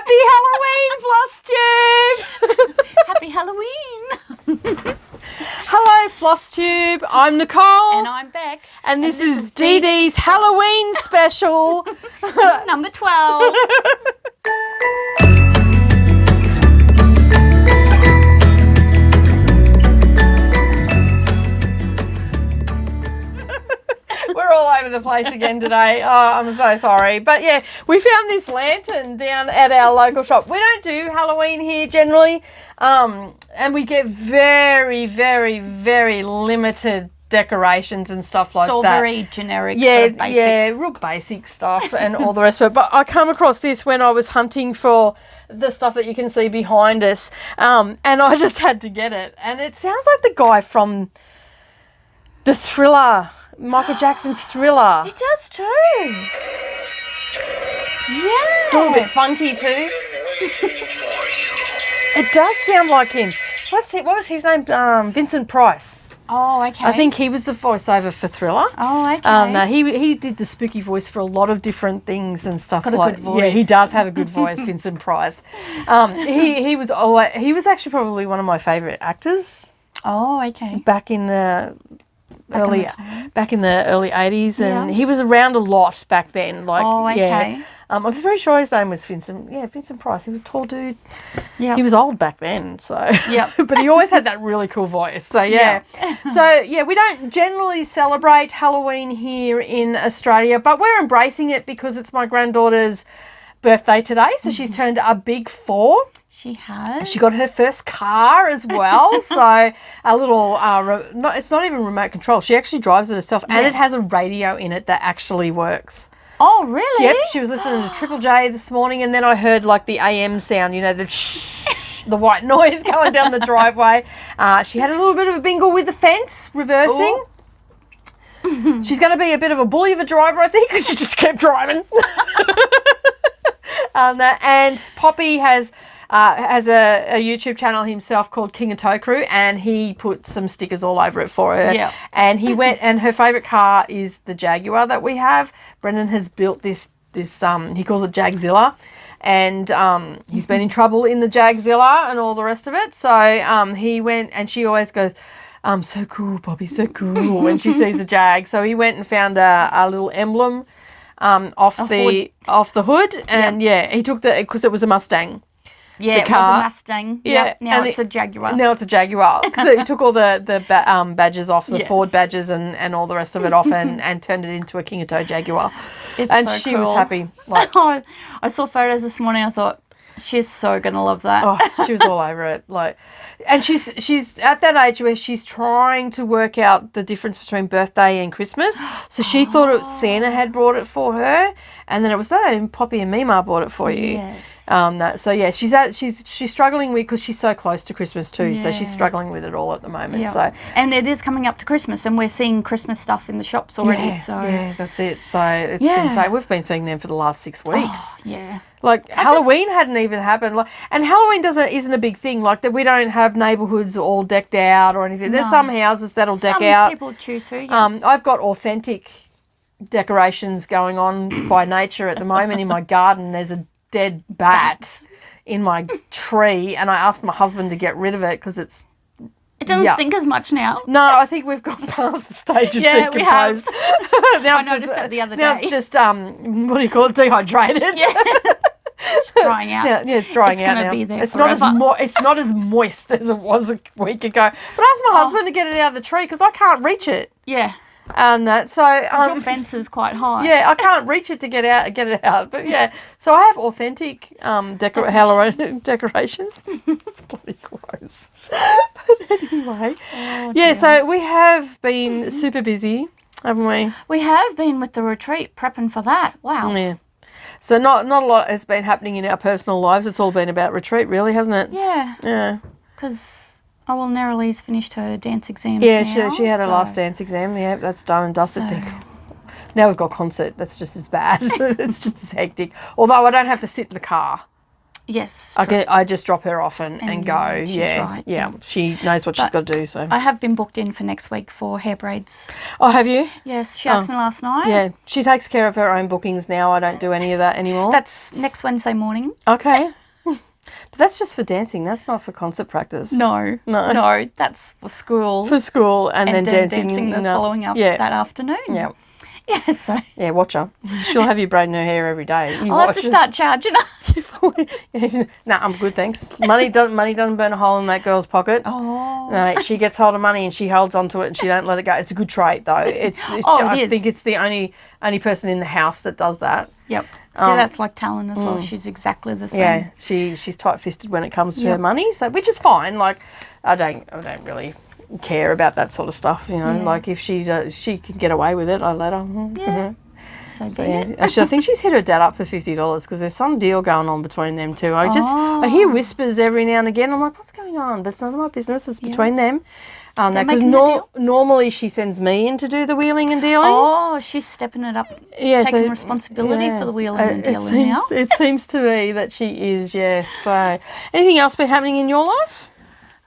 Happy Halloween, FlossTube! Happy Halloween! Hello, FlossTube. I'm Nicole. And I'm Bec. And this is DD's Halloween special. Number 12. We're all over the place again today. Oh, I'm so sorry. But yeah, we found this lantern down at our local shop. We don't do Halloween here generally. And we get very, very, very limited decorations and stuff like it's all that. very generic. Yeah, sort of basic. yeah, real basic stuff and all the rest of it. But I come across this when I was hunting for the stuff that you can see behind us. And I just had to get it. And it sounds like the guy from the Thriller, Michael Jackson's Thriller. It does too. Yeah. It's a little bit funky too. It does sound like him. What was his name? Vincent Price. Oh, okay. I think he was the voiceover for Thriller. Oh, okay. No, he did the spooky voice for a lot of different things and stuff. He's got like a good voice. Yeah, he does have a good voice, Vincent Price. He was actually probably one of my favourite actors. Oh, okay. Back in the early 80s, and Yeah. he was around a lot back then. Like, Oh, okay. Yeah. I'm pretty sure his name was Vincent. Yeah, Vincent Price. He was a tall dude. Yeah. He was old back then, so. Yep. But he always had that really cool voice. So yeah. So yeah, we don't generally celebrate Halloween here in Australia, but we're embracing it because it's my granddaughter's birthday today. So she's turned a big 4. She has. She got her first car as well. So a little, it's not even remote control. She actually drives it herself, and it has a radio in it that actually works. Oh, really? Yep, she was listening to Triple J this morning, and then I heard like the AM sound, you know, the white noise going down the driveway. She had a little bit of a bingle with the fence, reversing. She's going to be a bit of a bully of a driver, I think, because she just kept driving. And Poppy has a YouTube channel himself called King of Tow Crew, and he put some stickers all over it for her. Yeah. And he went, and her favourite car is the Jaguar that we have. Brendan has built this he calls it Jagzilla, and he's been in trouble in the Jagzilla and all the rest of it. So he went, and she always goes, so cool, Poppy, so cool, when she sees a Jag. So he went and found a little emblem off the hood, and he took because it was a Mustang. Yeah, it was a Mustang. Yeah. Yep. Now it's a Jaguar. Now it's a Jaguar. So he took all the badges off, the Ford badges and all the rest of it off, and turned it into a King of Tow Jaguar. It's She was happy. Like, I saw photos this morning. I thought, she's so going to love that. oh, she was all over it. Like, and she's at that age where she's trying to work out the difference between birthday and Christmas. So she thought Santa had brought it for her, and then it was Poppy and Mima bought it for you. Yes. She's struggling with, because she's so close to Christmas too. So she's struggling with it all at the moment. Yeah. So and it is coming up to Christmas, and we're seeing Christmas stuff in the shops already. That's it. So it's insane. We've been seeing them for the last 6 weeks. Oh, yeah. Like Halloween hadn't even happened. Like, and Halloween isn't a big thing. Like that, we don't have neighbourhoods all decked out or anything. There's some houses that'll deck out. Some people choose to. Yeah. I've got authentic decorations going on by nature at the moment in my garden. There's a dead bat in my tree, and I asked my husband to get rid of it because it doesn't stink as much now. No, I think we've gone past the stage of Yeah, we have. decomposed. Now I noticed that the other day. Now it's just what do you call it? Dehydrated. Yeah. It's drying out. Yeah, it's drying out It's now. going to be there It's forever. not as moist as it was a week ago. But I asked my husband to get it out of the tree because I can't reach it. Yeah. Your fence is quite high. Yeah, I can't reach it to get it out. But yeah, so I have authentic Halloween decorations. It's bloody gross. But anyway, so we have been super busy, haven't we? We have been with the retreat, prepping for that. Wow. Yeah. So not a lot has been happening in our personal lives. It's all been about retreat, really, hasn't it? Yeah. Yeah. Because Neralee's finished her dance exams. Yeah, now, she had her last dance exam. Yeah, that's done and dusted. Now we've got concert. That's just as bad. It's just as hectic. Although I don't have to sit in the car. Yes. I just drop her off and go. She's Yeah. right, Yeah. She knows what she's got to do. So I have been booked in for next week for hair braids. Oh, have you? Yes, she asked me last night. Yeah. She takes care of her own bookings now. I don't do any of that anymore. That's next Wednesday morning. Okay. But that's just for dancing. That's not for concert practice. No, that's for school. For school and then dancing the following up that afternoon. Yeah. Yeah, so. Yeah, watch her. She'll have you braiding her hair every day. I'll have to start charging her. No, I'm good, thanks. Money doesn't burn a hole in that girl's pocket. Oh. No, she gets hold of money and she holds onto it and she don't let it go. It's a good trait, though. I think it's the only person in the house that does that. Yep. So that's like Talon as well. She's exactly the same. Yeah, she's tight-fisted when it comes to her money, so which is fine. Like, I don't really care about that sort of stuff, you know. Yeah. Like if she can get away with it, I let her. Yeah. So yeah, actually, I think she's hit her dad up for $50 because there's some deal going on between them two. I hear whispers every now and again. I'm like, what's going on? But it's none of my business. It's between them. Because normally she sends me in to do the wheeling and dealing. Oh, she's stepping it up. Yeah, taking responsibility for the wheeling and dealing now. It seems to me that she is. Yes. So, anything else been happening in your life?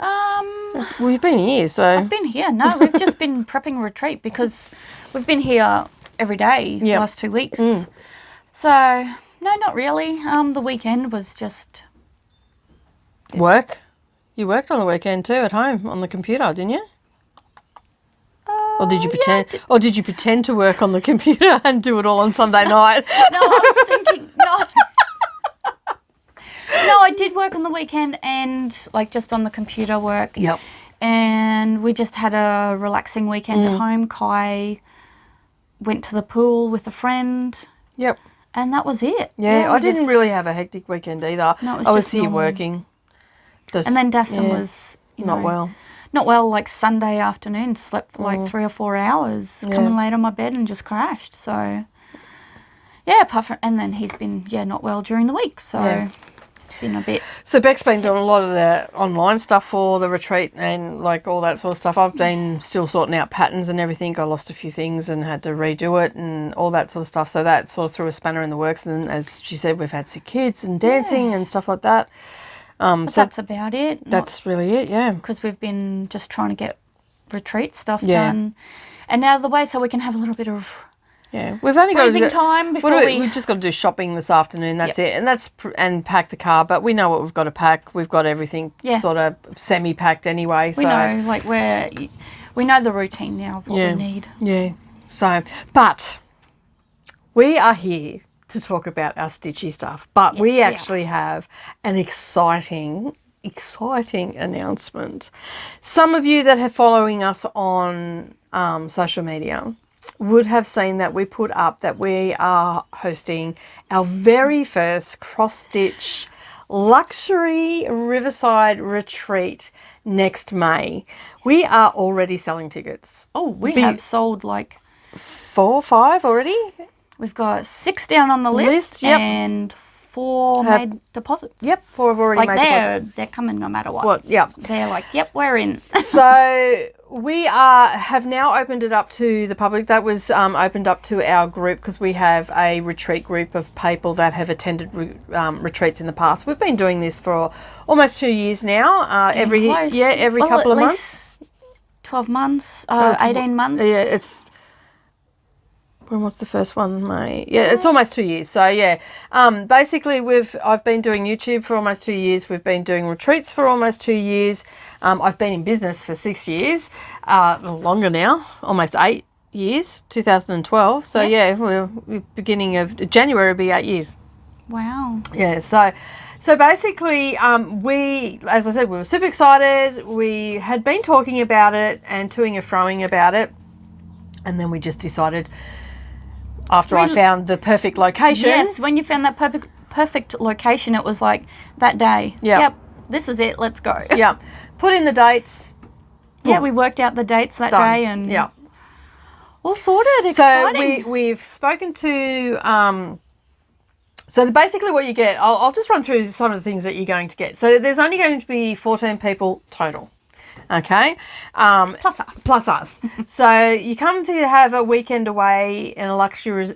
Well, you've been here, so I've been here. No, we've just been prepping a retreat because we've been here every day the last 2 weeks. So no, not really. The weekend was just work. You worked on the weekend too at home on the computer, didn't you? Or did you pretend? Or did you pretend to work on the computer and do it all on Sunday night? No, I was thinking no. No, I did work on the weekend and like just on the computer work. Yep. And we just had a relaxing weekend at home. Kai went to the pool with a friend. Yep. And that was it. Yeah, I didn't really have a hectic weekend either. No, I was here working. And then Dustin was not well. Not well, like Sunday afternoon, slept for like 3 or 4 hours, coming late on my bed and just crashed. So, yeah, and then he's been, not well during the week. So, it's been a bit. So, Bec's been doing a lot of the online stuff for the retreat and like all that sort of stuff. I've been still sorting out patterns and everything. I lost a few things and had to redo it and all that sort of stuff. So, that sort of threw a spanner in the works. And then, as she said, we've had 6 kids and dancing and stuff like that. So that's about it. That's really it, yeah. Because we've been just trying to get retreat stuff done and out of the way so we can have a little bit of we've only got time before we've just got to do shopping this afternoon. That's it, and pack the car. But we know what we've got to pack. We've got everything sort of semi-packed anyway. We know, like we know the routine now of what we need. Yeah. So, but we are here to talk about our stitchy stuff, but we actually have an exciting announcement. Some of you that are following us on social media would have seen that we put up that we are hosting our very first cross-stitch luxury riverside retreat next May. We are already selling tickets. Oh, we have sold like 4 or 5 already. We've got 6 down on the list and 4 made deposits. Yep, 4 have already made deposits. They're coming no matter what. They're like, yep, we're in. So we have now opened it up to the public. That was opened up to our group because we have a retreat group of people that have attended retreats in the past. We've been doing this for almost 2 years now. Every couple of months. 12 months, 18 months. Yeah, it's. When was the first one? It's almost 2 years. So basically I've been doing YouTube for almost 2 years. We've been doing retreats for almost 2 years. I've been in business for 6 years, longer now, almost 8 years, 2012. So we're beginning of January will be 8 years. Wow. Yeah. So basically, as I said, we were super excited. We had been talking about it and toing and froing about it, and then we just decided. After I found the perfect location. Yes, when you found that perfect location, it was like that day. Yep, this is it, let's go. Yeah, put in the dates. Yeah, we worked out the dates that day and all sorted, exciting. So we've spoken to, so basically what you get, I'll just run through some of the things that you're going to get. So there's only going to be 14 people total. Okay. Plus us. So you come to have a weekend away in a luxury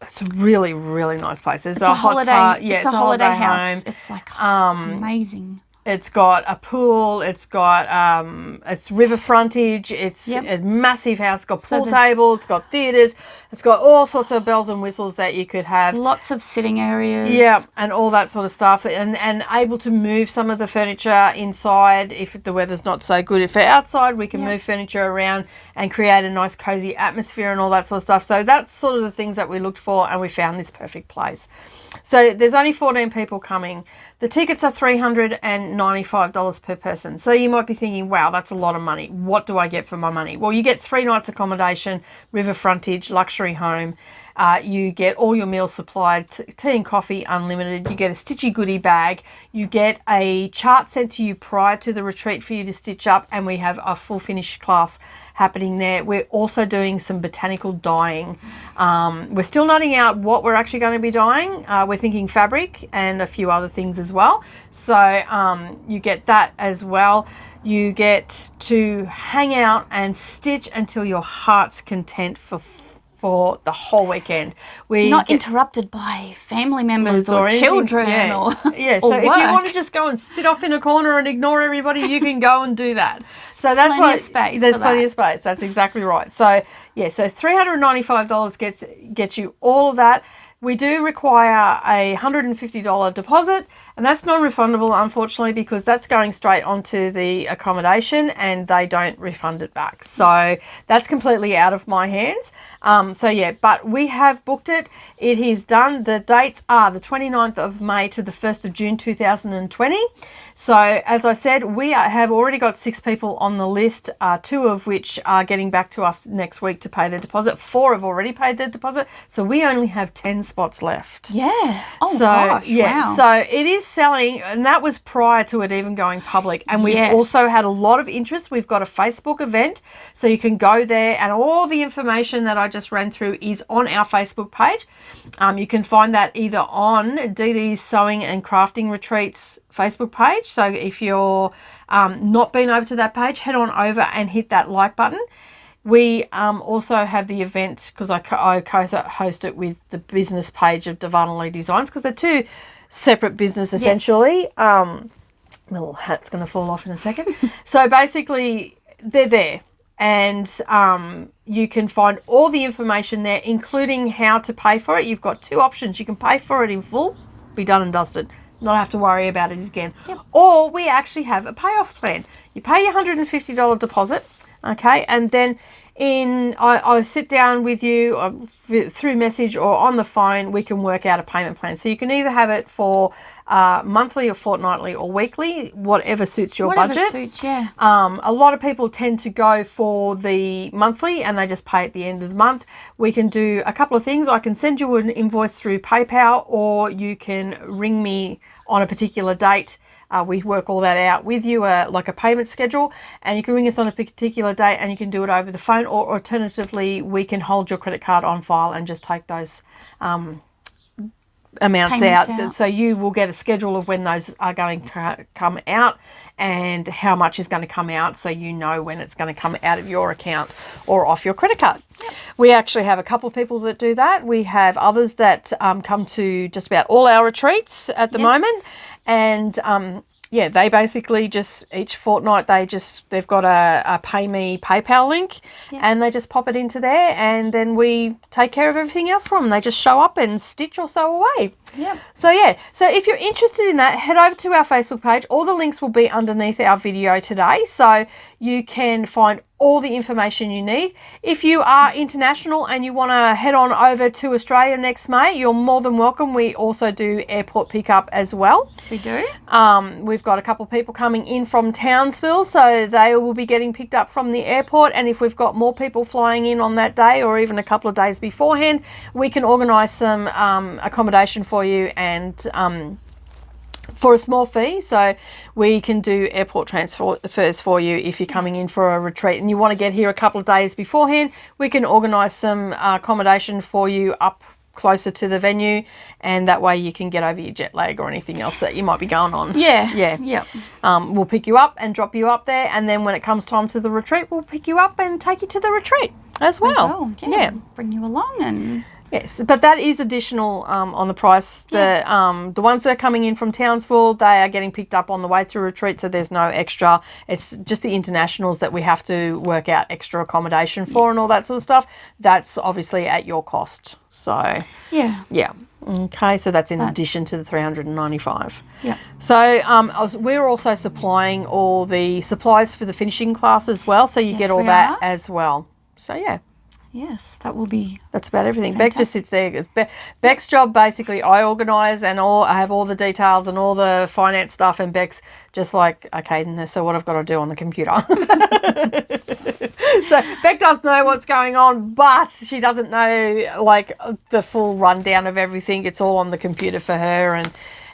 It's a really, really nice place. There's It's a hot holiday. tub. Yeah, It's a holiday house. home. It's like amazing. It's got a pool. It's got it's river frontage. It's a massive house. It's got pool table. It's got theatres. It's got all sorts of bells and whistles that you could have. Lots of sitting areas. Yeah, and all that sort of stuff. And able to move some of the furniture inside if the weather's not so good. If we're outside, we can move furniture around and create a nice cozy atmosphere and all that sort of stuff. So that's sort of the things that we looked for, and we found this perfect place. So there's only 14 people coming. The tickets are $395 per person. So you might be thinking, wow, that's a lot of money. What do I get for my money? Well, you get 3 nights accommodation, river frontage, luxury home. You get all your meals supplied, tea and coffee unlimited. You get a stitchy goodie bag. You get a chart sent to you prior to the retreat for you to stitch up, and we have a full finish class happening there. We're also doing some botanical dyeing. We're still nutting out what we're actually going to be dyeing. We're thinking fabric and a few other things as well. So you get that as well. You get to hang out and stitch until your heart's content for the whole weekend. We not interrupted by family members or children or so if you want to just go and sit off in a corner and ignore everybody, you can go and do that. So that's why there's plenty of space. That's exactly right. So so $395 gets you all of that. We do require a $150 deposit, and that's non-refundable, unfortunately, because that's going straight onto the accommodation and they don't refund it back. So that's completely out of my hands. But we have booked it. It is done. The dates are the 29th of May to the 1st of June 2020. So as I said, we have already got 6 people on the list, 2 of which are getting back to us next week to pay their deposit. 4 have already paid their deposit. So we only have 10 spots left. Yeah. Oh, gosh. Wow. So it is selling, and that was prior to it even going public. And we've also had a lot of interest. We've got a Facebook event, so you can go there, and all the information that I just ran through is on our Facebook page. You can find that either on DD's Sewing and Crafting Retreats Facebook page. So if you're not been over to that page, head on over and hit that like button. We also have the event, because I co-host it with the business page of Darvanalee Designs, because they're 2 separate business essentially. Yes. My little hat's going to fall off in a second. So basically they're there, and you can find all the information there, including how to pay for it. You've got 2 options. You can pay for it in full, be done and dusted, not have to worry about it again. Yep. Or we actually have a payoff plan. You pay your $150 deposit, okay, and then I sit down with you through message or on the phone. We can work out a payment plan. So you can either have it for monthly or fortnightly or weekly, whatever suits your budget. Whatever suits, yeah. A lot of people tend to go for the monthly and they just pay at the end of the month. We can do a couple of things. I can send you an invoice through PayPal, or you can ring me on a particular date. We work all that out with you, like a payment schedule, and you can ring us on a particular date and you can do it over the phone, or alternatively, we can hold your credit card on file and just take those amounts out. So you will get a schedule of when those are going to come out and how much is going to come out, so you know when it's going to come out of your account or off your credit card. Yep. We actually have a couple of people that do that. We have others that come to just about all our retreats at the moment. And they basically just each fortnight they've got a pay me PayPal link, and they just pop it into there, and then we take care of everything else for them. They just show up and stitch or sew away. Yeah. So if you're interested in that, head over to our Facebook page. All the links will be underneath our video today, so you can find all the information you need. If you are international and you want to head on over to Australia next May, you're more than welcome. We also do airport pickup as well. We do. We've got a couple of people coming in from Townsville, so they will be getting picked up from the airport. And if we've got more people flying in on that day, or even a couple of days beforehand, we can organise some accommodation for you, and for a small fee. So we can do airport transfers for you if you're coming in for a retreat and you want to get here a couple of days beforehand. We can organise some accommodation for you up closer to the venue, and that way you can get over your jet lag or anything else that you might be going on. We'll pick you up and drop you up there, and then when it comes time to the retreat, we'll pick you up and take you to the retreat as well. Bring you along. And Yes, but that is additional on the price. The ones that are coming in from Townsville, they are getting picked up on the way through retreat, so there's no extra. It's just the internationals that we have to work out extra accommodation for and all that sort of stuff. That's obviously at your cost. So yeah. Okay, so that's in addition to the $395. Yeah. So we're also supplying all the supplies for the finishing class as well, so you get all that as well. So yeah. Yes, that will be. That's about everything. Fantastic. Beck just sits there. Beck's job basically, I organise and I have all the details and all the finance stuff, and Beck's just like, okay, so what I've got to do on the computer. So Beck does know what's going on, but she doesn't know like the full rundown of everything. It's all on the computer for her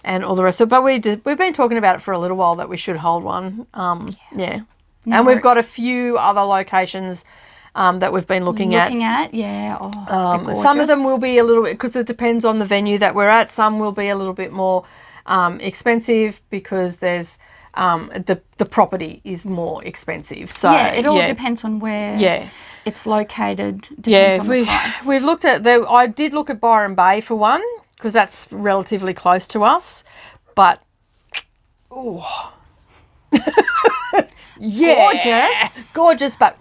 and all the rest of it. But we've been talking about it for a little while that we should hold one. Yeah. And we've got a few other locations that we've been looking at. Yeah. Oh, some of them will be a little bit, because it depends on the venue that we're at. Some will be a little bit more expensive because there's the property is more expensive. So yeah, it all depends on where it's located. Depends on the price. We've looked at I did look at Byron Bay for one because that's relatively close to us, but gorgeous, but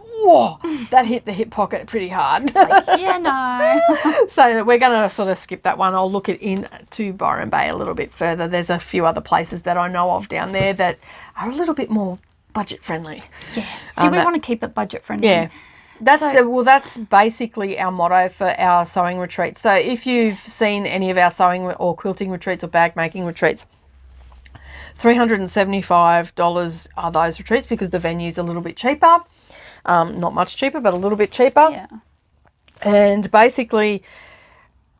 that hit the hip pocket pretty hard. No. So we're going to sort of skip that one. I'll look into Byron Bay a little bit further. There's a few other places that I know of down there that are a little bit more budget friendly. Yeah. See, we want to keep it budget friendly. Yeah. That's basically our motto for our sewing retreats. So if you've seen any of our sewing or quilting retreats or bag making retreats, $375 are those retreats because the venue's a little bit cheaper. Not much cheaper, but a little bit cheaper. Yeah. And basically,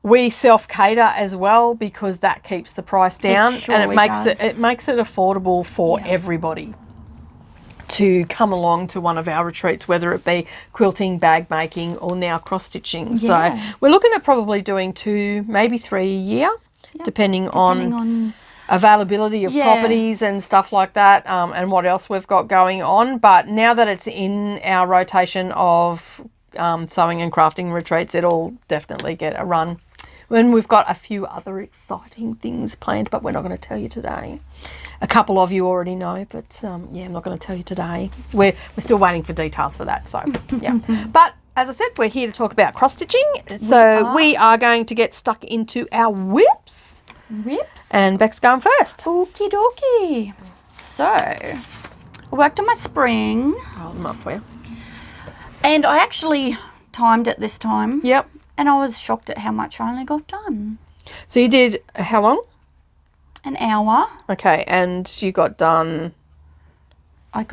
we self-cater as well because that keeps the price down, and it makes it affordable for everybody to come along to one of our retreats, whether it be quilting, bag making, or now cross stitching. So we're looking at probably doing 2, maybe 3 a year, depending on availability of properties and stuff like that, and what else we've got going on. But now that it's in our rotation of sewing and crafting retreats, it'll definitely get a run. When we've got a few other exciting things planned, but we're not going to tell you today. A couple of you already know, but I'm not going to tell you today. We're still waiting for details for that. So but as I said, we're here to talk about cross stitching. So we are going to get stuck into our whips. And Beck's going first. Okie dokie. So, I worked on my spring. I'll hold them up for you. And I actually timed it this time. Yep. And I was shocked at how much I only got done. So you did how long? An hour. Okay, and you got done? I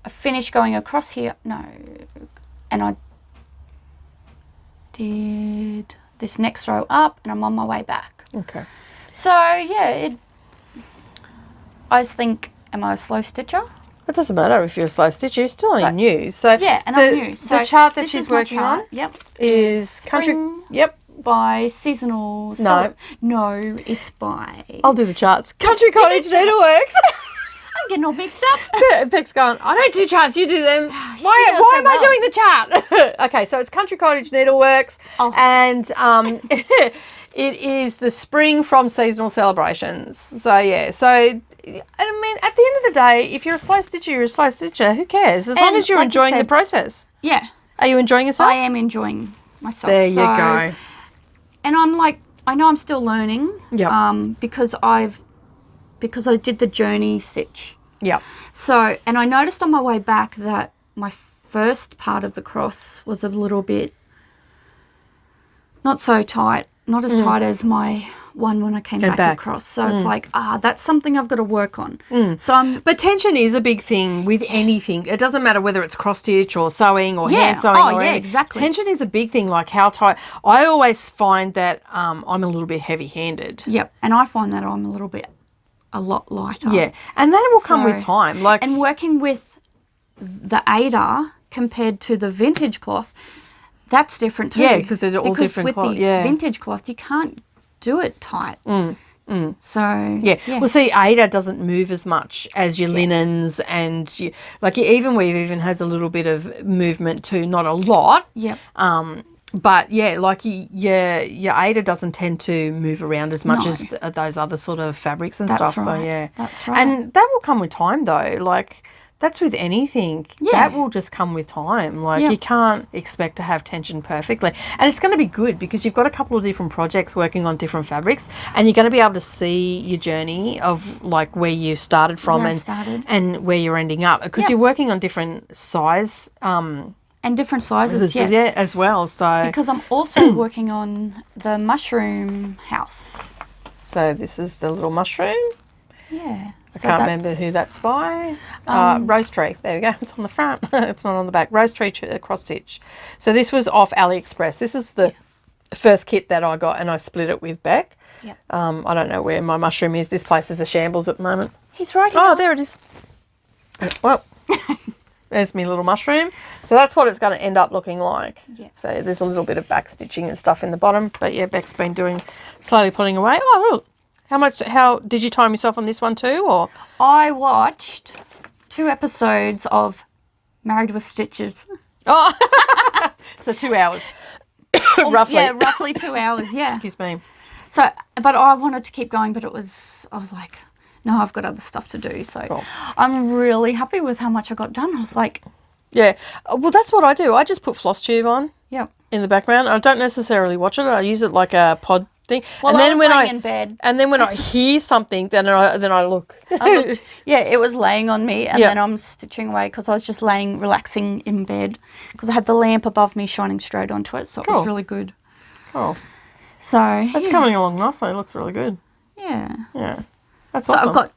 finished going across here. No. And I did this next row up, and I'm on my way back. Okay. So, yeah, I just think, am I a slow stitcher? It doesn't matter if you're a slow stitcher, you're still only new. So yeah, and I'm new. So the chart that she's working on is Country by Seasonal. No, it's by... I'll do the charts. Country Cottage Needleworks. I'm getting all mixed up. Beck's going, I don't do charts, you do them. Why am I doing the chart? Okay, so it's Country Cottage Needleworks, and it is the spring from Seasonal Celebrations. So, yeah, so, I mean, at the end of the day, if you're a slow stitcher, you're a slow stitcher. Who cares? As long as you're enjoying the process. Yeah. Are you enjoying yourself? I am enjoying myself. There you go. And I'm like, I know I'm still learning. Yeah. Because I did the journey stitch. Yeah. So, and I noticed on my way back that my first part of the cross was a little bit not so tight, not as tight as my one when I came back across. So it's like, that's something I've got to work on. So but tension is a big thing with anything. It doesn't matter whether it's cross stitch or sewing or hand sewing or anything. Exactly. Tension is a big thing, like how tight. I always find that I'm a little bit heavy-handed. Yep, and I find that I'm a lot lighter. Yeah, and that will come with time. And working with the Ada compared to the vintage cloth, that's different too. Yeah, because they're all different cloth. With the vintage cloth, you can't do it tight. So well, see, Ada doesn't move as much as your linens, and even weave even has a little bit of movement too, not a lot. Yep. But yeah, like your Ada doesn't tend to move around as much as those other sort of fabrics and stuff. Right. So yeah, That's right. and that will come with time though. Like that's with anything. Yeah. That will just come with time. Like you can't expect to have tension perfectly, and it's going to be good because you've got a couple of different projects working on different fabrics, and you're going to be able to see your journey of like where you started from and where you're ending up because you're working on different size. And different sizes, as well. So because I'm also working on the mushroom house. So this is the little mushroom. Yeah. I can't remember who that's by. Rose tree. There we go. It's on the front. It's not on the back. Rose tree cross stitch. So this was off AliExpress. This is the first kit that I got, and I split it with Bec. Yeah. I don't know where my mushroom is. This place is a shambles at the moment. He's right here. Oh, there it is. Well. There's my little mushroom. So that's what it's going to end up looking like. Yes. So there's a little bit of back stitching and stuff in the bottom. But yeah, Bec's been slowly putting away. Oh, look. How did you time yourself on this one too? Or I watched 2 episodes of Married with Stitches. Oh, so 2 hours. Roughly. Yeah, roughly 2 hours, yeah. Excuse me. So, but I wanted to keep going, but I was like, no, I've got other stuff to do. So Cool. I'm really happy with how much I got done. I was like... Yeah. Well, that's what I do. I just put FlossTube on in the background. I don't necessarily watch it. I use it like a pod thing. Well, and then I was laying in bed. And then when I hear something, then I look. Yeah, it was laying on me, and then I'm stitching away because I was just relaxing in bed because I had the lamp above me shining straight onto it, so it was really good. Cool. So that's coming along nicely. It looks really good. Yeah. Yeah. That's awesome. So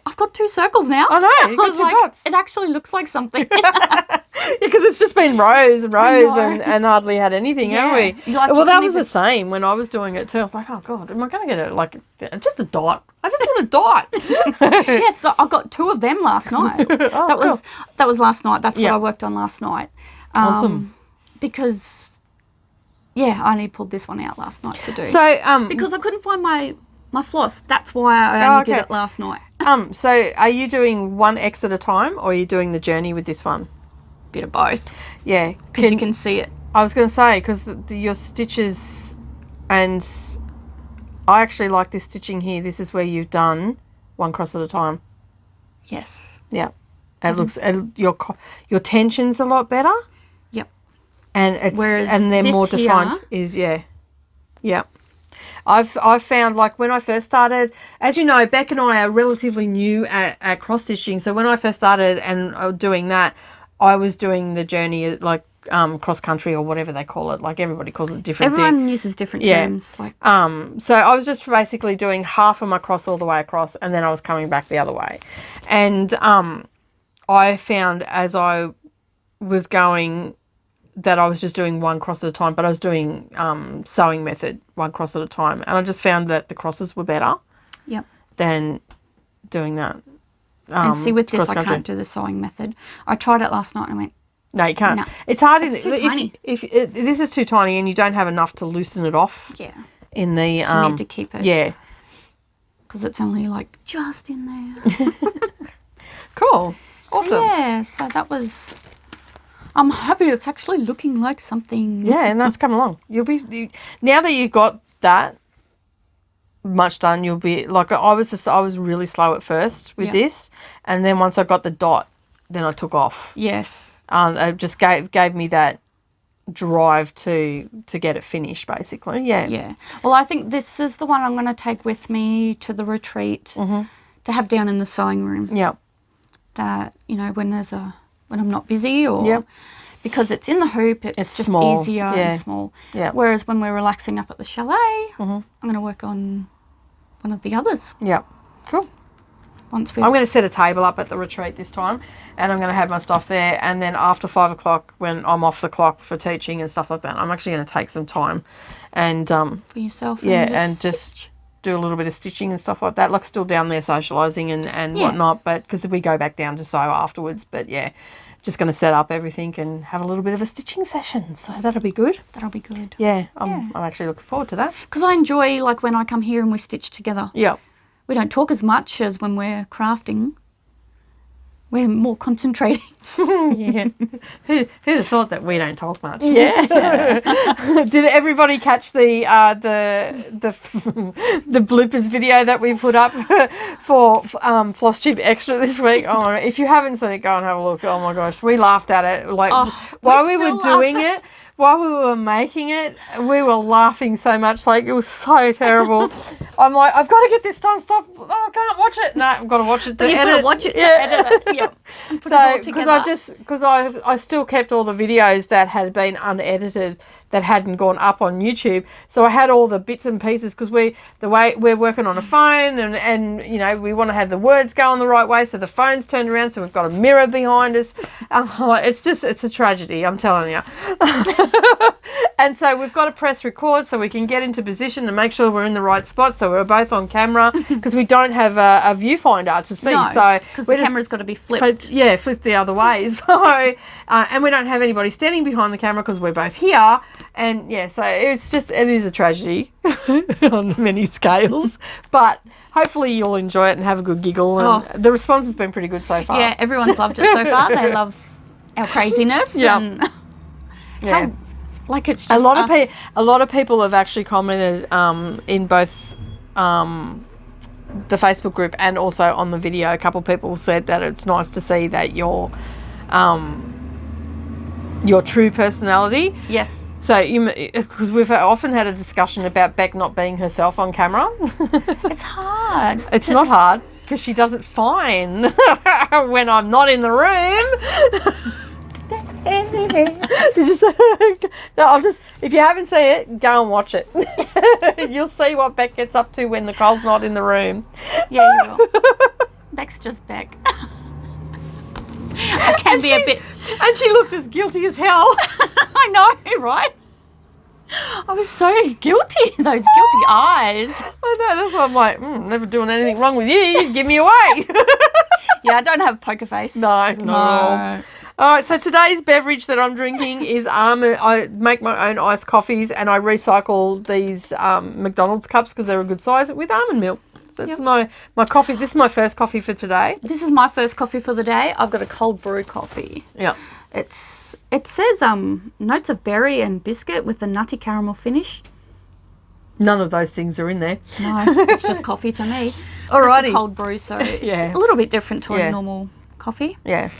I've got 2 circles now. I know, you've got 2 dots. It actually looks like something. Because it's just been rows and rows and hardly had anything, have we? Well, that was the same when I was doing it too. I was like, oh, God, am I going to get it? Like, just a dot. I just want a dot. Yes, so I got 2 of them last night. That was last night. That's what I worked on last night. Awesome. Because, I only pulled this one out last night to do. So, because I couldn't find my floss. That's why I only did it last night. So are you doing 1 X at a time, or are you doing the journey with this one? Bit of both. Yeah. Because you can see it. I was going to say, because your stitches, and I actually like this stitching here. This is where you've done 1 cross at a time. Yes. Yeah. It looks, your tension's a lot better. Yep. And it's, whereas and they're more defined. Yeah. I've found, like, when I first started, as you know, Bec and I are relatively new at cross stitching. So when I first started and doing that, I was doing the journey like cross country or whatever they call it. Like everybody calls it different. Everyone uses different terms. Like so I was just basically doing half of my cross all the way across, and then I was coming back the other way. And I found as I was going that I was just doing 1 cross at a time, but I was doing sewing method 1 cross at a time, and I just found that the crosses were better than doing that. And see, with this, I can't do the sewing method. I tried it last night and I went, no, you can't. No. It's hard. It's too tiny. If this is too tiny and you don't have enough to loosen it off. Yeah. In the you need to keep it. Yeah. Because it's only like just in there. Cool. Awesome. Yeah. So that was. I'm happy it's actually looking like something. Yeah, and that's come along. Now that you've got that much done, you'll be like I was really slow at first with this, and then once I got the dot, then I took off. Yes. It just gave me that drive to get it finished, basically. Yeah. Yeah. Well, I think this is the one I'm going to take with me to the retreat to have down in the sewing room. Yeah. That when I'm not busy or because it's in the hoop, it's just small. easier and small. Yeah. Whereas when we're relaxing up at the chalet, I'm going to work on one of the others. Yeah. Cool. I'm going to set a table up at the retreat this time, and I'm going to have my stuff there, and then after 5 o'clock when I'm off the clock for teaching and stuff like that, I'm actually going to take some time and for yourself. and just do a little bit of stitching and stuff like that, like still down there socialising and whatnot, but because we go back down to sew afterwards. But just going to set up everything and have a little bit of a stitching session, so that'll be good. I'm actually looking forward to that, because I enjoy, like, when I come here and we stitch together. We don't talk as much as when we're crafting, We're more concentrating. Yeah. Who'd have thought that we don't talk much? Yeah. Did everybody catch the bloopers video that we put up for FlossTube Extra this week? Oh, if you haven't seen it, go and have a look. Oh my gosh, we laughed at it while we were doing it. While we were making it, we were laughing so much. Like, it was so terrible. I'm like, I've got to get this done. Stop. Oh, I can't watch it. No, I've got to watch it to edit. You've got to watch it to edit it. Yep. So, because I still kept all the videos that had been unedited, that hadn't gone up on YouTube. So I had all the bits and pieces, because the way we're working on a phone, and you know, we want to have the words going the right way, so the phone's turned around, so we've got a mirror behind us. It's a tragedy, I'm telling you. And so we've got to press record so we can get into position and make sure we're in the right spot, so we're both on camera, because we don't have a viewfinder to see. No, so because the camera's got to be flipped. Flipped the other way. So, and we don't have anybody standing behind the camera because we're both here. And yeah, so it is a tragedy on many scales. But hopefully you'll enjoy it and have a good giggle. And the response has been pretty good so far. Yeah, everyone's loved it so far. They love our craziness. And yeah. Like, it's just a lot of people have actually commented in both the Facebook group and also on the video. A couple of people said that it's nice to see that your true personality. Yes. So, because we've often had a discussion about Bec not being herself on camera. It's hard. It's not hard, because she does it fine when I'm not in the room. If you haven't seen it, go and watch it. You'll see what Bec gets up to when Nicole's not in the room. Yeah, you will. Bec's just Bec. I can be a bit... And she looked as guilty as hell. I know, right? I was so guilty. Those guilty eyes. I know, that's why I'm like, never doing anything wrong with you. You'd give me away. Yeah, I don't have a poker face. No. All right, so today's beverage that I'm drinking is I make my own iced coffees, and I recycle these McDonald's cups because they're a good size, with almond milk. So that's my coffee. This is my first coffee for today. This is my first coffee for the day. I've got a cold brew coffee. Yeah. It says notes of berry and biscuit with a nutty caramel finish. None of those things are in there. No, it's just coffee to me. Alrighty. It's a cold brew, so it's a little bit different to a normal coffee. Yeah.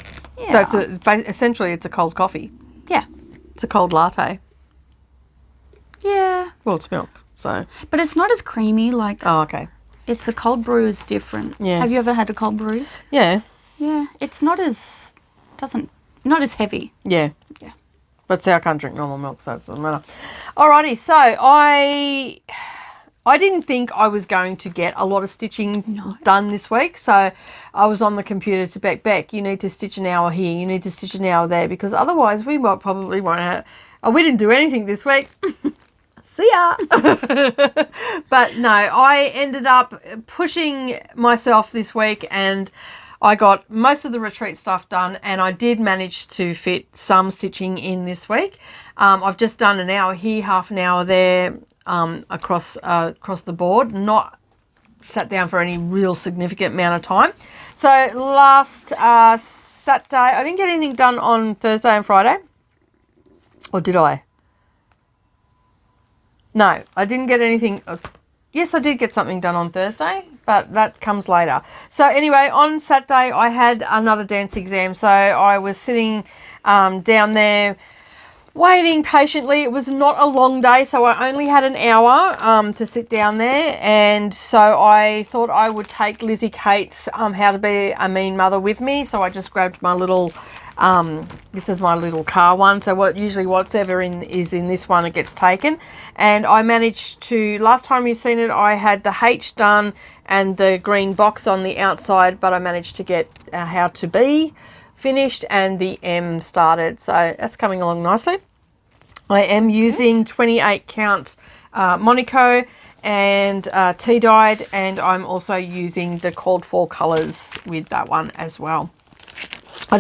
So essentially it's a cold coffee. Yeah. It's a cold latte. Yeah. Well, it's milk, so. But it's not as creamy. Like. Oh, okay. It's a cold brew is different. Yeah. Have you ever had a cold brew? Yeah. Yeah. It's not as heavy. Yeah. Yeah. But see, I can't drink normal milk, so it doesn't matter. Alrighty, so I didn't think I was going to get a lot of stitching done this week. So I was on the computer to Bec, you need to stitch an hour here, you need to stitch an hour there, because otherwise we probably won't have... Oh, we didn't do anything this week. See ya. But no, I ended up pushing myself this week, and I got most of the retreat stuff done, and I did manage to fit some stitching in this week. I've just done an hour here, half an hour there, across the board, not sat down for any real significant amount of time. So last Saturday, I didn't get anything done on Thursday and Friday. Or did I? No, I didn't get anything. Yes, I did get something done on Thursday, but that comes later. So anyway, on Saturday, I had another dance exam. So I was sitting down there waiting patiently. It was not a long day, so I only had an hour to sit down there. And so I thought I would take Lizzie Kate's How to Be a Mean Mother with me. So I just grabbed my little... this is my little car one, so whatever is in this one, it gets taken. And I managed to, last time you've seen it, I had the H done and the green box on the outside, but I managed to get How to Be finished and the M started, so that's coming along nicely. I am using 28 count Monaco and tea-dyed, and I'm also using the called for colours with that one as well. I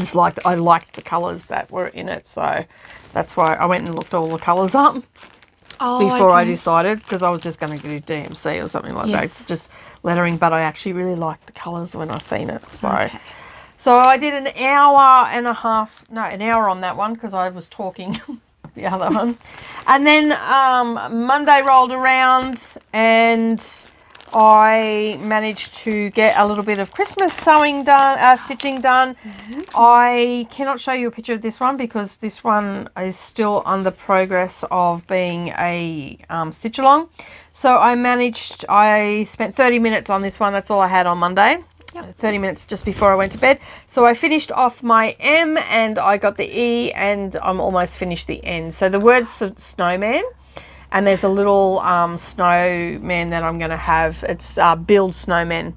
liked the colours that were in it, so that's why I went and looked all the colours up before I decided, because I was just going to do DMC or something like that. It's just lettering, but I actually really liked the colours when I seen it. So So I did an hour and a half, no, an hour on that one because I was talking the other one. And then Monday rolled around and I managed to get a little bit of Christmas sewing done, stitching done. I cannot show you a picture of this one because this one is still under progress of being a stitch along. So I spent 30 minutes on this one. That's all I had on Monday. Yep. 30 minutes just before I went to bed. So I finished off my M and I got the E and I'm almost finished the N. So the word's snowman. And there's a little snowman that I'm going to have. It's build snowman.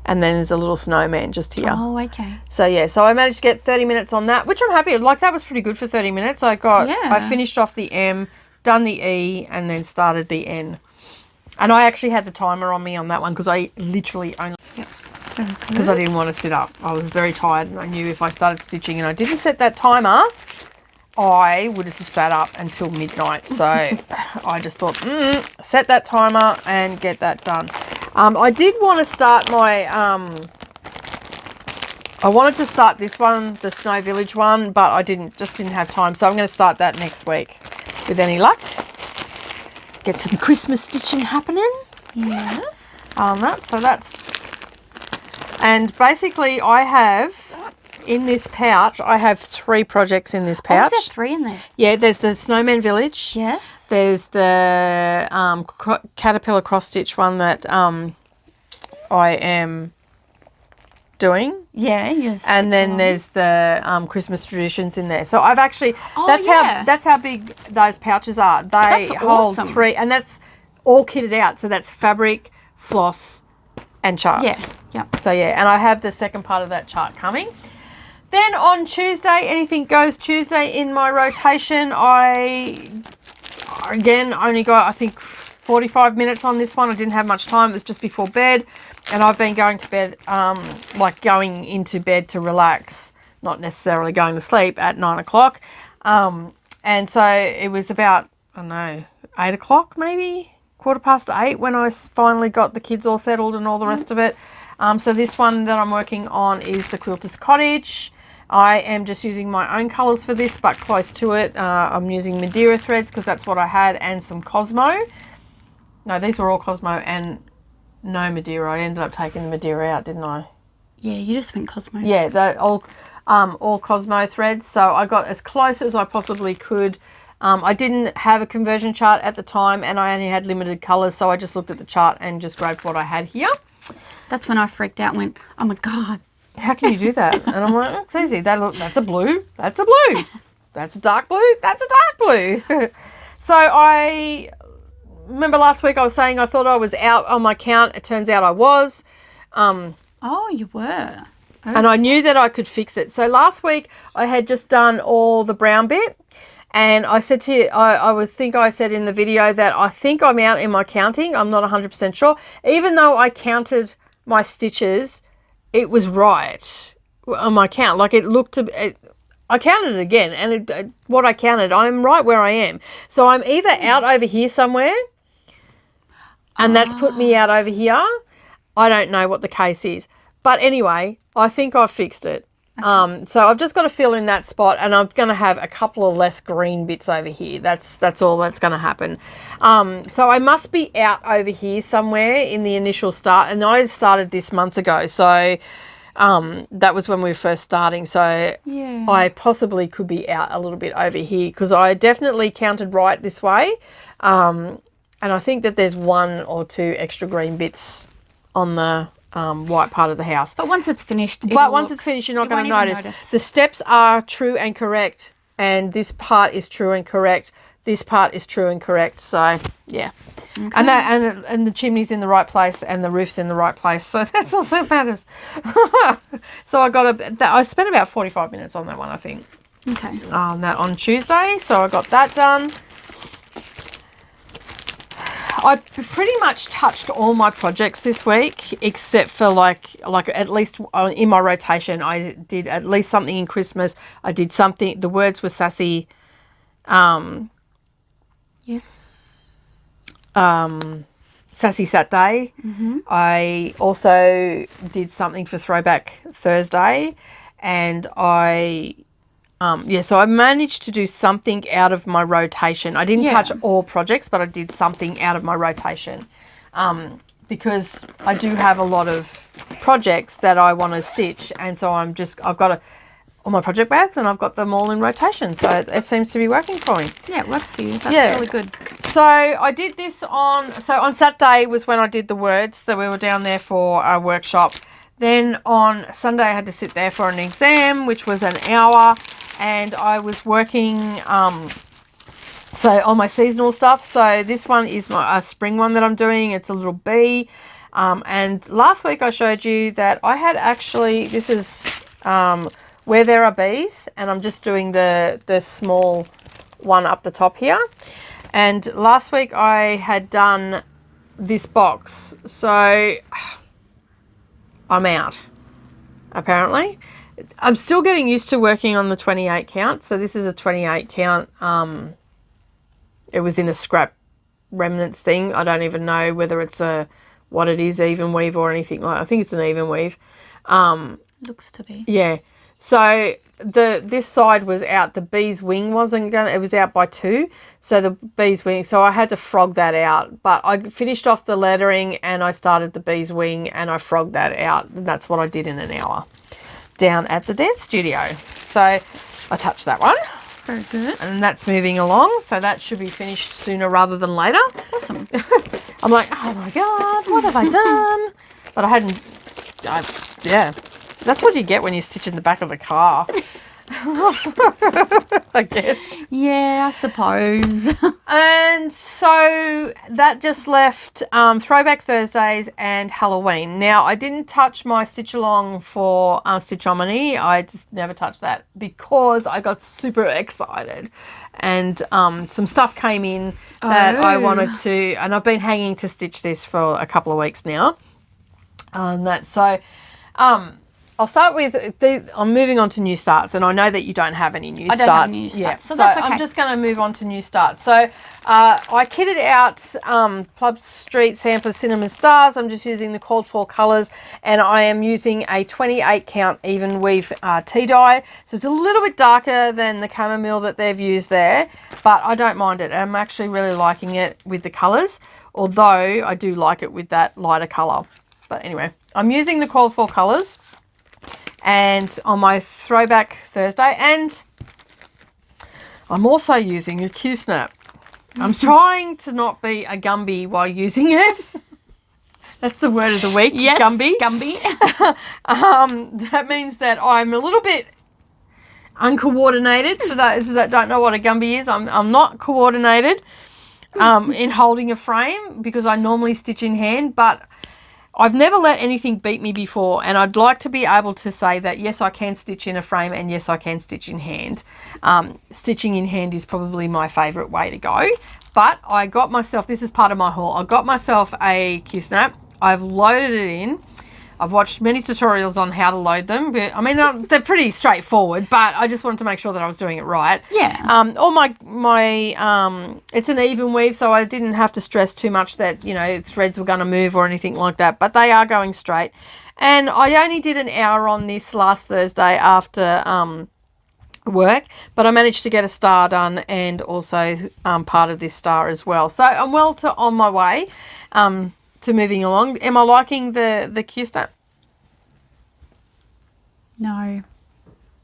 And then there's a little snowman just here. Oh, okay. So, yeah. So I managed to get 30 minutes on that, which I'm happy. Like, that was pretty good for 30 minutes. I finished off the M, done the E, and then started the N. And I actually had the timer on me on that one because I literally only... Because I didn't want to sit up. I was very tired and I knew if I started stitching and I didn't set that timer... I would have sat up until midnight. So I just thought, set that timer and get that done. I did want to start my, I wanted to start this one, the Snow Village one, but I didn't have time. So I'm going to start that next week with any luck. Get some Christmas stitching happening. Yes. On that. So that's, and basically I have... In this pouch, I have 3 projects in this pouch. Oh, is there 3 in there? Yeah, there's the Snowman Village. Yes. There's the Caterpillar cross stitch one that I am doing. Yeah, yes. And then there's the Christmas traditions in there. So I've actually that's how big those pouches are. They hold awesome. 3, and that's all kitted out. So that's fabric, floss, and charts. Yeah. Yeah. So yeah, and I have the second part of that chart coming. Then on Tuesday, Anything Goes Tuesday in my rotation, I, again, only got, I think, 45 minutes on this one. I didn't have much time. It was just before bed. And I've been going to bed, like going into bed to relax, not necessarily going to sleep at 9 o'clock. And so it was about, I don't know, 8 o'clock maybe, 8:15 when I finally got the kids all settled and all the rest of it. So this one that I'm working on is the Quilters Cottage. I am just using my own colours for this, but close to it. I'm using Madeira threads because that's what I had, and some Cosmo. No, these were all Cosmo and no Madeira. I ended up taking the Madeira out, didn't I? Yeah, you just went Cosmo. Yeah, they're all Cosmo threads. So I got as close as I possibly could. I didn't have a conversion chart at the time, and I only had limited colours, so I just looked at the chart and just grabbed what I had here. That's when I freaked out and went, oh my God. How can you do that? And I'm like, it's easy. That's a blue. That's a blue. That's a dark blue. That's a dark blue. So I remember last week I was saying I thought I was out on my count. It turns out I was. Oh, you were. Oh. And I knew that I could fix it. So last week I had just done all the brown bit. And I said to you, I said in the video that I think I'm out in my counting. I'm not 100% sure. Even though I counted my stitches, it was right on my count. Like I counted it again, and what I counted, I'm right where I am. So I'm either out over here somewhere, and that's put me out over here. I don't know what the case is. But anyway, I think I've fixed it. Okay. So I've just got to fill in that spot, and I'm going to have a couple of less green bits over here. That's all that's going to happen. So I must be out over here somewhere in the initial start, and I started this months ago. So that was when we were first starting. So yeah. I possibly could be out a little bit over here because I definitely counted right this way. And I think that there's 1 or 2 extra green bits on the white part of the house. But once it's finished, you're not going to notice. The steps are true and correct, and this part is true and correct. This part is true and correct. So yeah, okay. And the chimney's in the right place, and the roof's in the right place. So that's all that matters. So I spent about 45 minutes on that one, I think. Okay. That on Tuesday. So I got that done. I pretty much touched all my projects this week, except for like at least in my rotation, I did at least something in Christmas. I did something. The words were Sassy. Yes. Sassy Saturday. I also did something for Throwback Thursday, and so I managed to do something out of my rotation. I didn't touch all projects, but I did something out of my rotation, because I do have a lot of projects that I want to stitch, and so I've got all my project bags, and I've got them all in rotation, so it seems to be working for me. Yeah, it works for you. That's really good. So I did this on Saturday was when I did the words, so we were down there for a workshop. Then on Sunday I had to sit there for an exam, which was an hour, and I was working so on my seasonal stuff. So this one is a spring one that I'm doing. It's a little bee, and last week I showed you that I had actually, this is where there are bees, and I'm just doing the small one up the top here. And last week I had done this box, so I'm out, apparently. I'm still getting used to working on the 28 count. So this is a 28 count. It was in a scrap remnants thing. I don't even know whether it's what it is, even weave or anything like. I think it's an even weave. Looks to be. Yeah. So this side was out. The bee's wing wasn't going to, it was out by 2. So the bee's wing, so I had to frog that out. But I finished off the lettering and I started the bee's wing and I frogged that out. And that's what I did in an hour down at the dance studio. So I touched that one. Very good. And that's moving along. So that should be finished sooner rather than later. Awesome. I'm like, oh my God, what have I done? But I hadn't, yeah. That's what you get when you stitch in the back of the car. I guess. Yeah, I suppose. And so that just left Throwback Thursdays and Halloween. Now, I didn't touch my stitch along for Stitchomany. I just never touched that because I got super excited. And some stuff came in that I wanted to, and I've been hanging to stitch this for a couple of weeks now. I'll start with, I'm moving on to new starts, and I know that you don't have any new starts. I don't have any new starts, so that's okay. I'm just going to move on to new starts. So I kitted out Plum Street Sampler Cinnamon Stars. I'm just using the called for colours, and I am using a 28 count even weave tea dye. So it's a little bit darker than the chamomile that they've used there, but I don't mind it. I'm actually really liking it with the colours, although I do like it with that lighter colour. But anyway, I'm using the called for colours. And on my Throwback Thursday, and I'm also using a Q-snap. I'm trying to not be a Gumby while using it. That's the word of the week, yes, Gumby. Gumby. That means that I'm a little bit uncoordinated. For those that don't know what a Gumby is, I'm not coordinated in holding a frame because I normally stitch in hand, but I've never let anything beat me before, and I'd like to be able to say that, yes, I can stitch in a frame and yes, I can stitch in hand. Stitching in hand is probably my favourite way to go, but I got myself, this is part of my haul, I got myself a Q-snap. I've loaded it in. I've watched many tutorials on how to load them. I mean, they're pretty straightforward, but I just wanted to make sure that I was doing it right. Yeah. All my it's an even weave, so I didn't have to stress too much that, you know, threads were going to move or anything like that, but they are going straight. And I only did an hour on this last Thursday after work, but I managed to get a star done and also part of this star as well. So I'm on my way to moving along. Am I liking the Q-snap? No.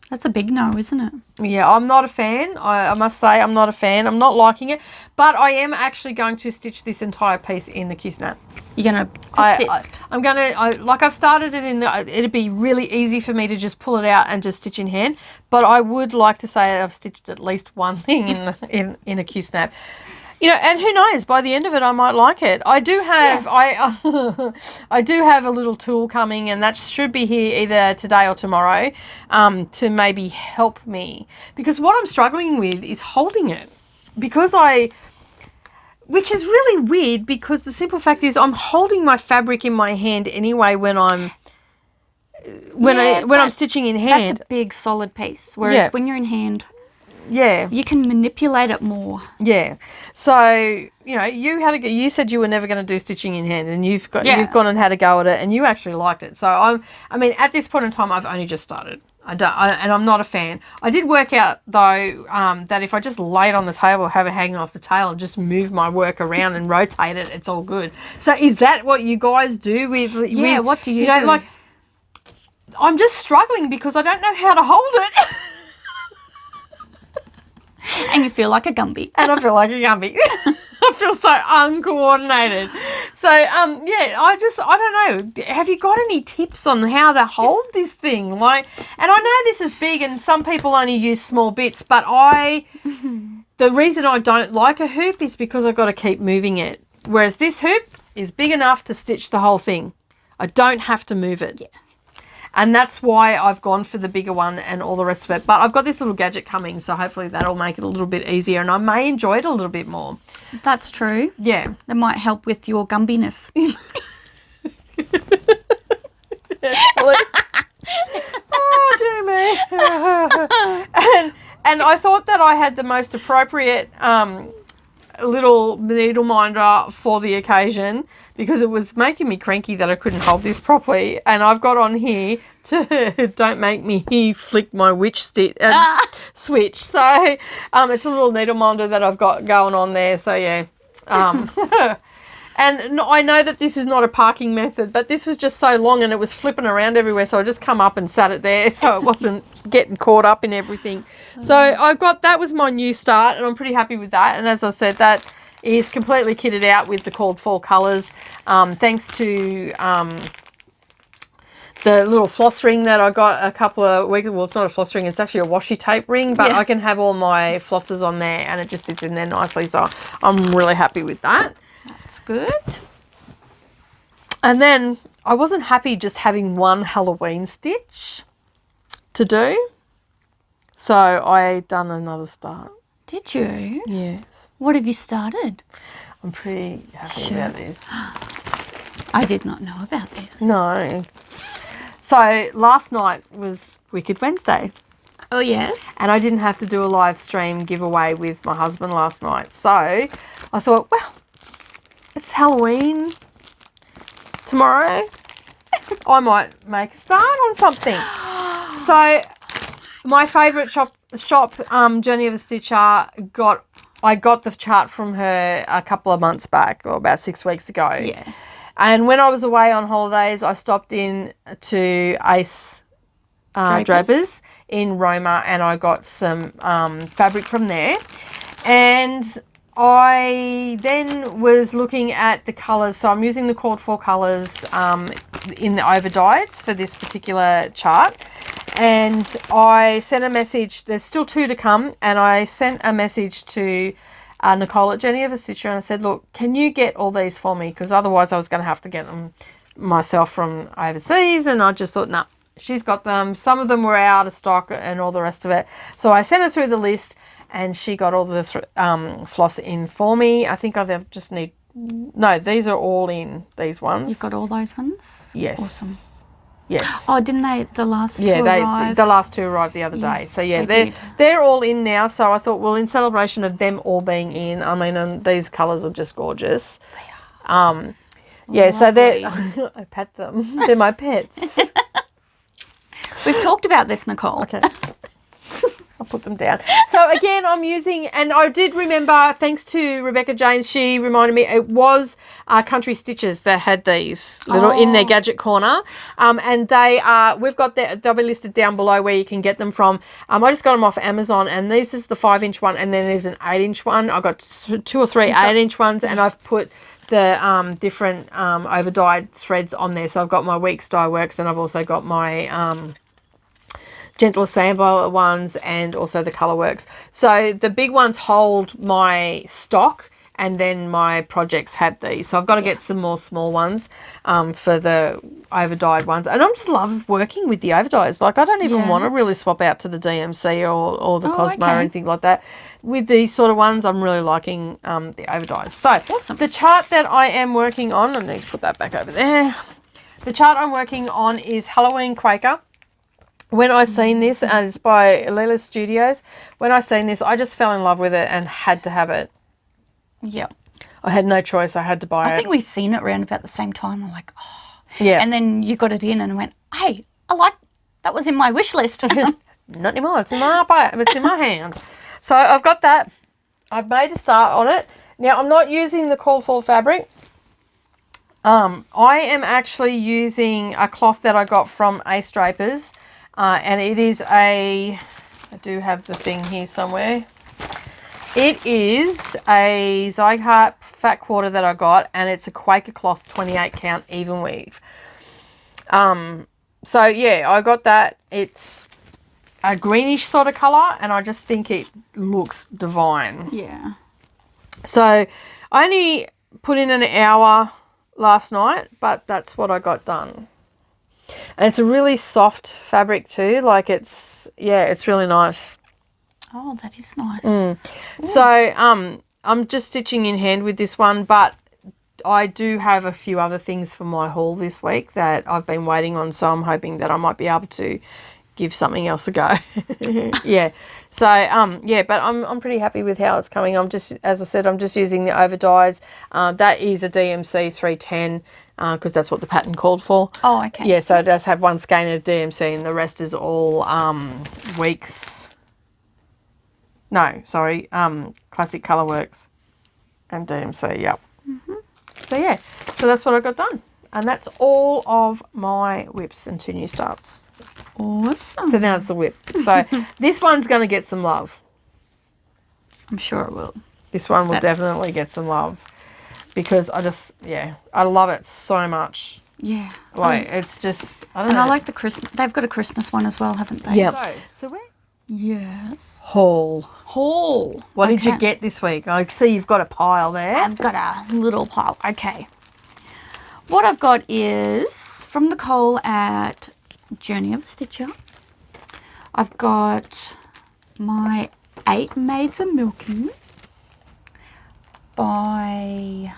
That's a big no, isn't it? Yeah, I'm not a fan. I must say I'm not a fan. I'm not liking it, but I am actually going to stitch this entire piece in the Q-snap. You're going to persist. I've started it it'd be really easy for me to just pull it out and just stitch in hand, but I would like to say I've stitched at least one thing in a Q-snap. You know, and who knows, by the end of it, I might like it. I do have, I do have a little tool coming, and that should be here either today or tomorrow to maybe help me. Because what I'm struggling with is holding it. Which is really weird, because the simple fact is I'm holding my fabric in my hand anyway when I'm stitching in hand. That's a big solid piece. Whereas when you're in hand, Yeah. You can manipulate it more. Yeah. So, you know, you said you were never going to do stitching in hand, and you've gone and had a go at it, and you actually liked it. So I mean, at this point in time, I've only just started. And I'm not a fan. I did work out though that if I just lay it on the table, have it hanging off the tail, and just move my work around and rotate it, it's all good. So is that what you guys do with? Yeah. What do you do? Like, I'm just struggling because I don't know how to hold it. And you feel like a Gumby. And I feel like a Gumby. I feel so uncoordinated. So, yeah, I don't know. Have you got any tips on how to hold this thing? Like, and I know this is big and some people only use small bits, but the reason I don't like a hoop is because I've got to keep moving it. Whereas this hoop is big enough to stitch the whole thing. I don't have to move it. Yeah. And that's why I've gone for the bigger one and all the rest of it. But I've got this little gadget coming, so hopefully that'll make it a little bit easier, and I may enjoy it a little bit more. That's true. Yeah. That might help with your Gumbiness. Oh, dear me. And I thought that I had the most appropriate little needle minder for the occasion, because it was making me cranky that I couldn't hold this properly. And I've got on here to don't make me flick my switch. So it's a little needle minder that I've got going on there. So yeah. And I know that this is not a parking method, but this was just so long and it was flipping around everywhere. So I just come up and sat it there so it wasn't getting caught up in everything. So that was my new start, and I'm pretty happy with that. And as I said, that is completely kitted out with the called fall colours. Thanks to the little floss ring that I got a couple of weeks. Well, it's not a floss ring, it's actually a washi tape ring, but I can have all my flosses on there and it just sits in there nicely. So I'm really happy with that. Good. And then I wasn't happy just having one Halloween stitch to do, so I done another start. Did you? Yes. What have you started? I'm pretty happy about this. I did not know about this. No. So last night was Wicked Wednesday. Oh, yes. And I didn't have to do a live stream giveaway with my husband last night. So I thought, well, it's Halloween tomorrow. I might make a start on something. So my favourite shop, Journey of a Stitcher, I got the chart from her a couple of months back, or about 6 weeks ago. Yeah. And when I was away on holidays, I stopped in to Ace Drapers in Roma, and I got some fabric from there. And I then was looking at the colours. So I'm using the called for colours in the over-dyes for this particular chart. And I sent a message. There's still 2 to come. And I sent a message to Nicole at Journey of a Stitcher, and I said, look, can you get all these for me? Because otherwise I was going to have to get them myself from overseas. And I just thought, nah, she's got them. Some of them were out of stock and all the rest of it. So I sent her through the list, and she got all the floss in for me. I think I just need... No, these are all in, these ones. You've got all those ones? Yes. Awesome. Yes. Oh, didn't they, the last two arrive? The last 2 arrived the other day. So, yeah, they're all in now. So I thought, well, in celebration of them all being in, I mean, and these colours are just gorgeous. They are. Yeah, so they're... I pet them. They're my pets. We've talked about this, Nicole. Okay. I'll put them down. So again, I'm using, and I did remember, thanks to Rebecca James, she reminded me, it was Country Stitches that had these little in their gadget corner. And we've got they'll be listed down below where you can get them from. I just got them off Amazon, and this is the 5-inch one, and then there's an 8-inch one. I got 2 or 3 8-inch ones, and I've put the different over-dyed threads on there. So I've got my Weeks Dye Works, and I've also got my Gentle Sample ones, and also the Colourworks. So the big ones hold my stock, and then my projects have these. So I've got to get some more small ones for the over-dyed ones. And I just love working with the overdyes. Like, I don't even want to really swap out to the DMC or the Cosmo or anything like that. With these sort of ones, I'm really liking the overdyes. So awesome. The chart that I am working on, I need to put that back over there. The chart I'm working on is Halloween Quaker. when I seen this, and it's by Leela Studios, when I seen this, I just fell in love with it and had to have it. Yeah. I had no choice. I had to buy it. I think we've seen it around about the same time. I'm like, oh. Yeah. And then you got it in and went, hey, that was in my wish list. Not anymore. It's in my hand. So I've got that. I've made a start on it. Now, I'm not using the called for fabric. I am actually using a cloth that I got from Ace Drapers. And it is I do have the thing here somewhere. It is a Zygarde fat quarter that I got, and it's a Quaker cloth 28 count even weave. So yeah, I got that. It's a greenish sort of colour, and I just think it looks divine. Yeah. So I only put in an hour last night, but that's what I got done. And it's a really soft fabric too. Like it's really nice. Oh, that is nice. So I'm just stitching in hand with this one, but I do have a few other things for my haul this week that I've been waiting on, so I'm hoping that I might be able to give something else a go. Yeah. So but I'm pretty happy with how it's coming. I'm just, as I said, I'm just using the over dyes. That is a DMC 310 because that's what the pattern called for. Oh, okay. Yeah, so it does have one skein of DMC and the rest is all weeks. No, sorry, Classic Colourworks and DMC, yep. So yeah, so that's what I got done. And that's all of my whips and 2 new starts. Awesome. So now it's a whip. So this one's going to get some love. I'm sure it will. This one will definitely get some love because I love it so much. Yeah. Like, it's just, I don't know. And I like the Christmas, they've got a Christmas one as well, haven't they? Yeah. So where? Yes. Haul. What did you Okay. get this week? I see you've got a pile there. I've got a little pile. Okay. What I've got is from Nicole at Journey of a Stitcher. I've got my 8 Maids a Milking by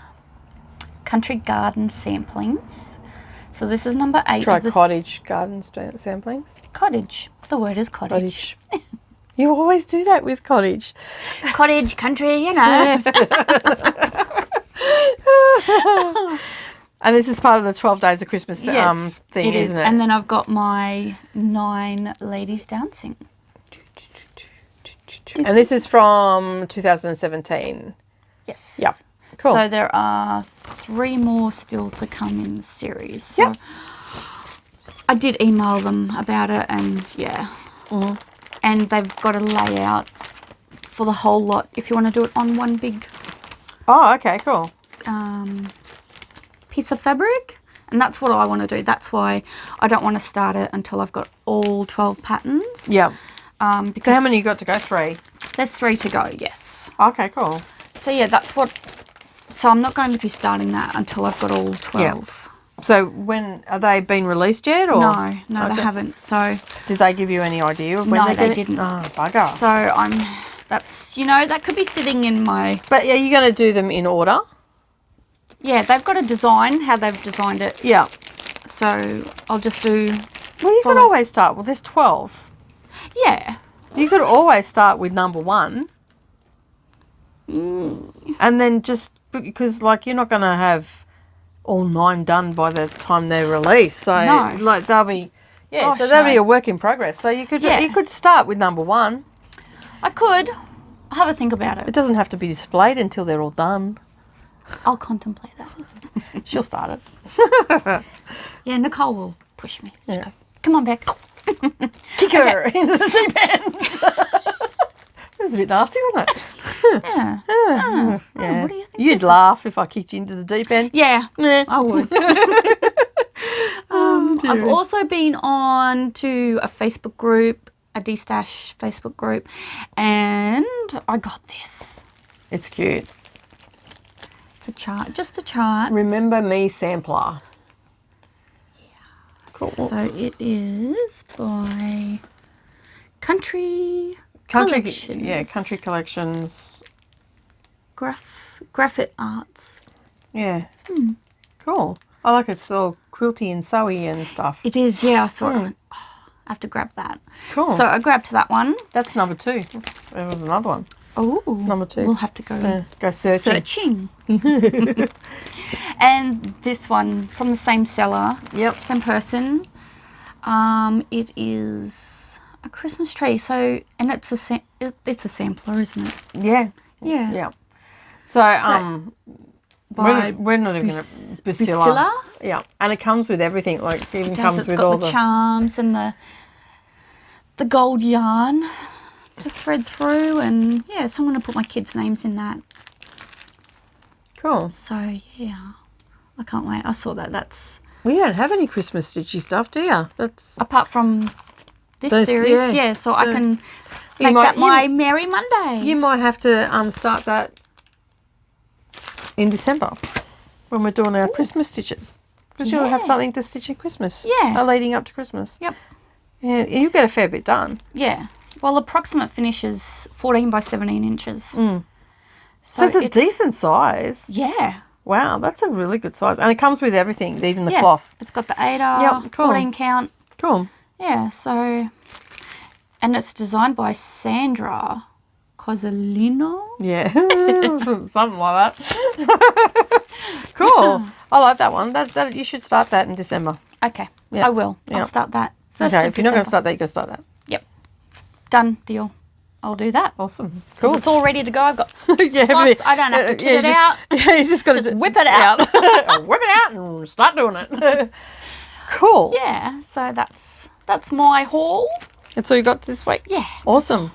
Country Garden Samplings. So this is number 8. Try Cottage Garden Samplings. Cottage. The word is cottage. You always do that with Cottage. Cottage, country, you know. And this is part of the 12 Days of Christmas Yes, thing, it is. isn't it? And then I've got my 9 Ladies Dancing. And this is from 2017. Yes. Yep. Cool. So there are 3 more still to come in the series. So Yep. I did email them about it, and yeah. And they've got a layout for the whole lot if you want to do it on one big Oh, okay, cool. piece of fabric. And that's what I want to do. That's why I don't want to start it until I've got all 12 patterns. Yeah. Because So how many you got to go? 3? there's 3 to go, yes. Okay, cool. So yeah, that's what... So I'm not going to be starting that until I've got all 12. So when are they been released yet? Or No, Okay. they haven't. So Did they give you any idea of when No, they're they getting? didn't. Oh, bugger. so that's, you know, that could be sitting in my... But are you going to do them in order? Yeah, they've got a design, how they've designed it. Yeah. So I'll just do... Well, you could always start. Well, there's 12. Yeah. You could always start with number 1. And then just, because like you're not going to have all 9 done by the time they're released. So No. like they'll be, Gosh, so that'll be no. a work in progress. So you could Yeah. you could start with number 1. I could. I'll have a think about It it. doesn't have to be displayed until they're all done. I'll contemplate that. She'll start it. Yeah, Nicole will push me. She'll go, come on, Bec. Kick her into the deep end. It was a bit nasty, wasn't it? Yeah. Yeah. What do you think? You'd laugh if I kicked you into the deep end. Yeah, Yeah. I would. I've also been on to a Facebook group, a D-Stash Facebook group, and I got this. It's cute. It's a chart, just a chart. Remember Me Sampler. Cool. So it is by Country Collections. Yeah, Country Collections. Graphic Arts. Yeah. Cool. I like it's all quilty and sewy and stuff. It is, yeah. I saw it. I went, oh, I have to grab that. Cool. So I grabbed that one. That's number 2. There was another one. Oh, Number 2. We'll have to go Go searching. And this one from the same seller. Yep. Same person. It is a Christmas tree. So, and it's a sampler, isn't it? Yeah. Yeah. Yeah. So we're not even going to Bacilla. Yeah, and it comes with everything. Like it even comes with all the charms and the gold yarn to thread through, and yeah, so I'm going to put my kids' names in that. Cool. So yeah, I can't wait. I saw that. That's we don't have any Christmas stitchy stuff, do you? That's apart from this series. Yeah, so I can make that my Merry Monday. You might have to start that in December when we're doing our Christmas stitches. Because you'll have something to stitch in Christmas. Yeah. Leading up to Christmas. Yep. And you'll get a fair bit done. Yeah. Well, approximate finish is 14 by 17 inches. So it's a decent size. Yeah. Wow, that's a really good size. And it comes with everything, even the cloth. It's got the 8R, 14 count. Cool. Yeah, so... And it's designed by Sandra Cozzolino. Yeah, something like that. Cool. I like that one. That you should start that in December. Okay, I will. I'll start that. Okay, if you're not going to start that, you got to start that. Yep. Done. Deal. I'll do that. Awesome. Cool. It's all ready to go. I've got floss. I don't have to kit it out. Yeah, you just got to whip it out. Whip it out and start doing it. Cool. Yeah, so that's my haul. That's all you got this week? Yeah. Awesome.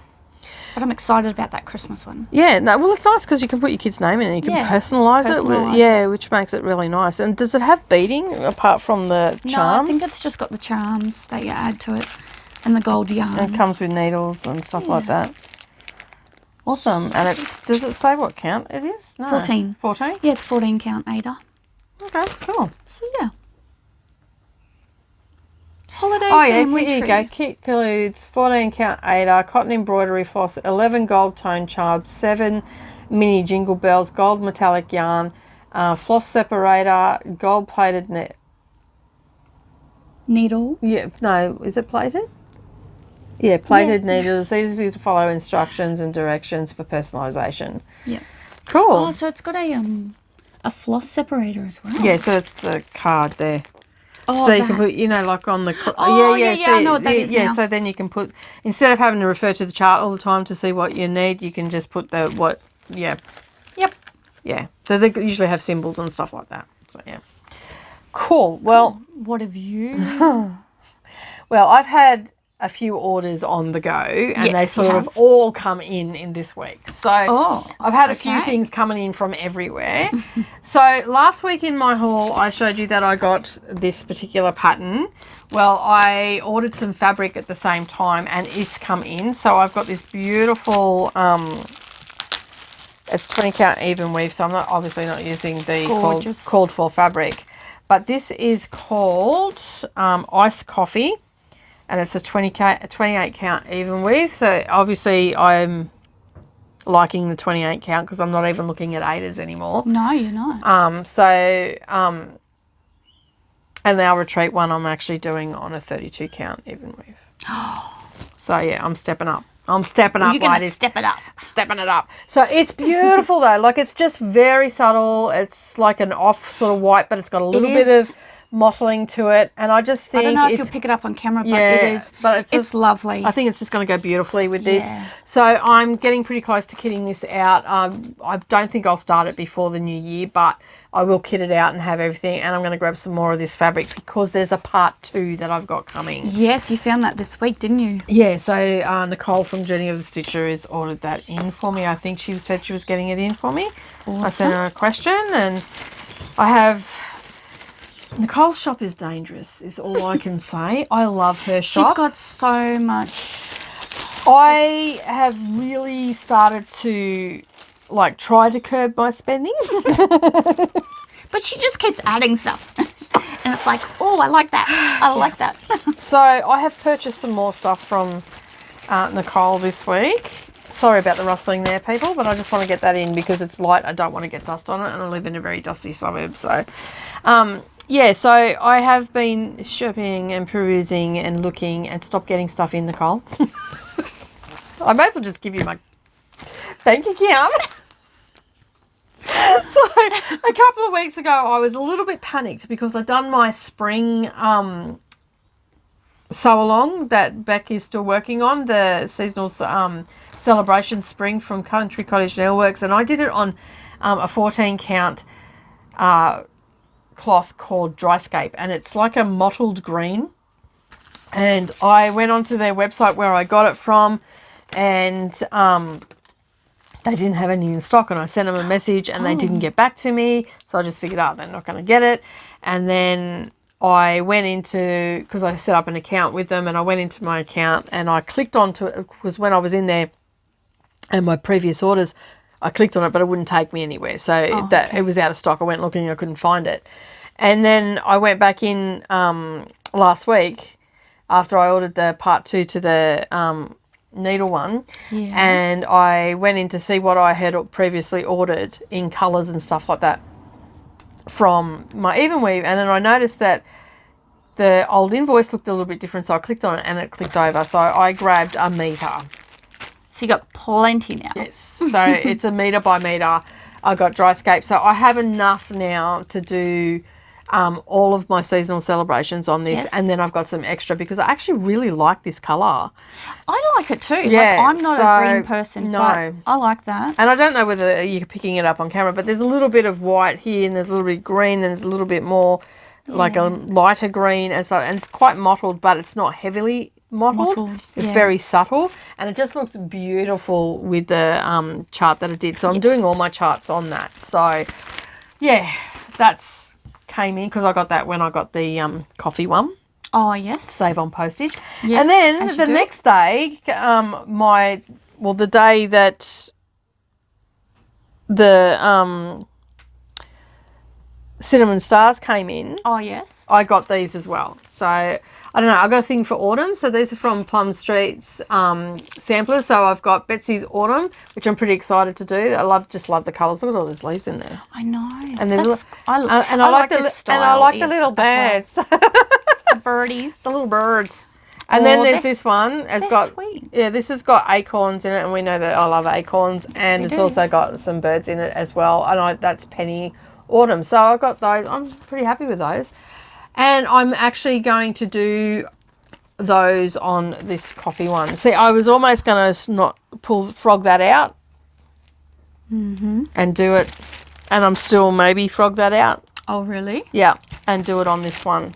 But I'm excited about that Christmas one. Yeah, no, well, it's nice because you can put your kid's name in and you can personalise it. Which makes it really nice. And does it have beading apart from the charms? No, I think it's just got the charms that you add to it and the gold yarn. And it comes with needles and stuff like that. Awesome. And does it say what count it is? No. 14. 14? Yeah, it's 14 count Ada. Okay, cool. So, yeah. Holiday family here you go. Kit includes 14 count Ada, cotton embroidery floss, 11 gold tone charms, 7 mini jingle bells, gold metallic yarn, floss separator, gold plated needle. Yeah, no, is it plated? Yeah, plated needles. Easy to follow instructions and directions for personalisation. Yeah. Cool. Oh, so it's got a floss separator as well. Yeah, so it's the card there. Oh, so you can put, like on the... So, I know what that is now. So then you can put... Instead of having to refer to the chart all the time to see what you need, you can just put Yep. Yeah. So they usually have symbols and stuff like that. So, yeah. Cool. Well... What have you... Well, I've had a few orders on the go and they sort of all come in this week. So I've had a few things coming in from everywhere. So last week in my haul, I showed you that I got this particular pattern. Well, I ordered some fabric at the same time and it's come in. So I've got this beautiful, it's 20 count even weave. So I'm obviously not using the called for fabric, but this is called Ice Coffee. And it's a 28 count even weave. So obviously I'm liking the 28 count because I'm not even looking at 8s anymore. No, you're not. And the Our Retreat one I'm actually doing on a 32 count even weave. So yeah, I'm stepping up. I'm stepping up, ladies. You're going to step it up. Stepping it up. So it's beautiful though. Like it's just very subtle. It's like an off sort of white, but it's got a little bit of mottling to it, and I just think I don't know if you'll pick it up on camera, but it is. But it's lovely. I think it's just going to go beautifully with this. So I'm getting pretty close to kitting this out. I don't think I'll start it before the new year, but I will kit it out and have everything. And I'm going to grab some more of this fabric because there's a part 2 that I've got coming. Yes, you found that this week, didn't you? Yeah. So Nicole from Journey of the Stitcher has ordered that in for me. I think she said she was getting it in for me. Awesome. I sent her a question, and I have. Nicole's shop is dangerous, is all I can say. I love her shop. She's got so much. I have really started to, try to curb my spending. But she just keeps adding stuff. And it's like, oh, I like that. I like that. So I have purchased some more stuff from Nicole this week. Sorry about the rustling there, people, but I just want to get that in because it's light. I don't want to get dust on it, and I live in a very dusty suburb. So, yeah, so I have been shopping and perusing and looking and stopped getting stuff in, Nicole. I might as well just give you my bank account. So a couple of weeks ago, I was a little bit panicked because I'd done my spring sew along that Bec is still working on, the seasonal celebration spring from Country Cottage Nailworks, and I did it on a 14 count cloth called Dryscape, and it's like a mottled green. And I went onto their website where I got it from, and they didn't have any in stock, and I sent them a message and they didn't get back to me, so I just figured out they're not going to get it. And then I went into, because I set up an account with them, and I went into my account and I clicked onto it, because when I was in there and my previous orders, I clicked on it, but it wouldn't take me anywhere. So it was out of stock. I went looking, I couldn't find it. And then I went back in last week after I ordered the part 2 to the needle one. Yes. And I went in to see what I had previously ordered in colours and stuff like that from my Even Weave. And then I noticed that the old invoice looked a little bit different, so I clicked on it and it clicked over. So I grabbed a metre. So you got plenty now. Yes. So it's a metre by metre. I got Dryscape. So I have enough now to do all of my seasonal celebrations on this. Yes. And then I've got some extra because I actually really like this colour. I like it too. Yeah, like, I'm not a green person, no. but I like that. And I don't know whether you're picking it up on camera, but there's a little bit of white here and there's a little bit of green and there's a little bit more like a lighter green. And it's quite mottled, but it's not heavily mottled. It's very subtle, and it just looks beautiful with the chart that I did. So I'm doing all my charts on that. So yeah, that's came in because I got that when I got the coffee one. Oh yes, save on postage. Yes, and then the next day, the day that the cinnamon stars came in. Oh yes, I got these as well. So I don't know, I got a thing for autumn. So these are from Plum Street's samplers. So I've got Betsy's Autumn, which I'm pretty excited to do. I just love the colours. Look at all those leaves in there. I know. And there's I like the style. And I like the little birds. Well. The birdies. The little birds. And then there's this one. It's got sweet. Yeah, this has got acorns in it, and we know that I love acorns. And it's also got some birds in it as well. And that's Penny Autumn. So I got those. I'm pretty happy with those. And I'm actually going to do those on this coffee one. See, I was almost going to not frog that out and do it. And I'm still maybe frog that out. Oh, really? Yeah, and do it on this one.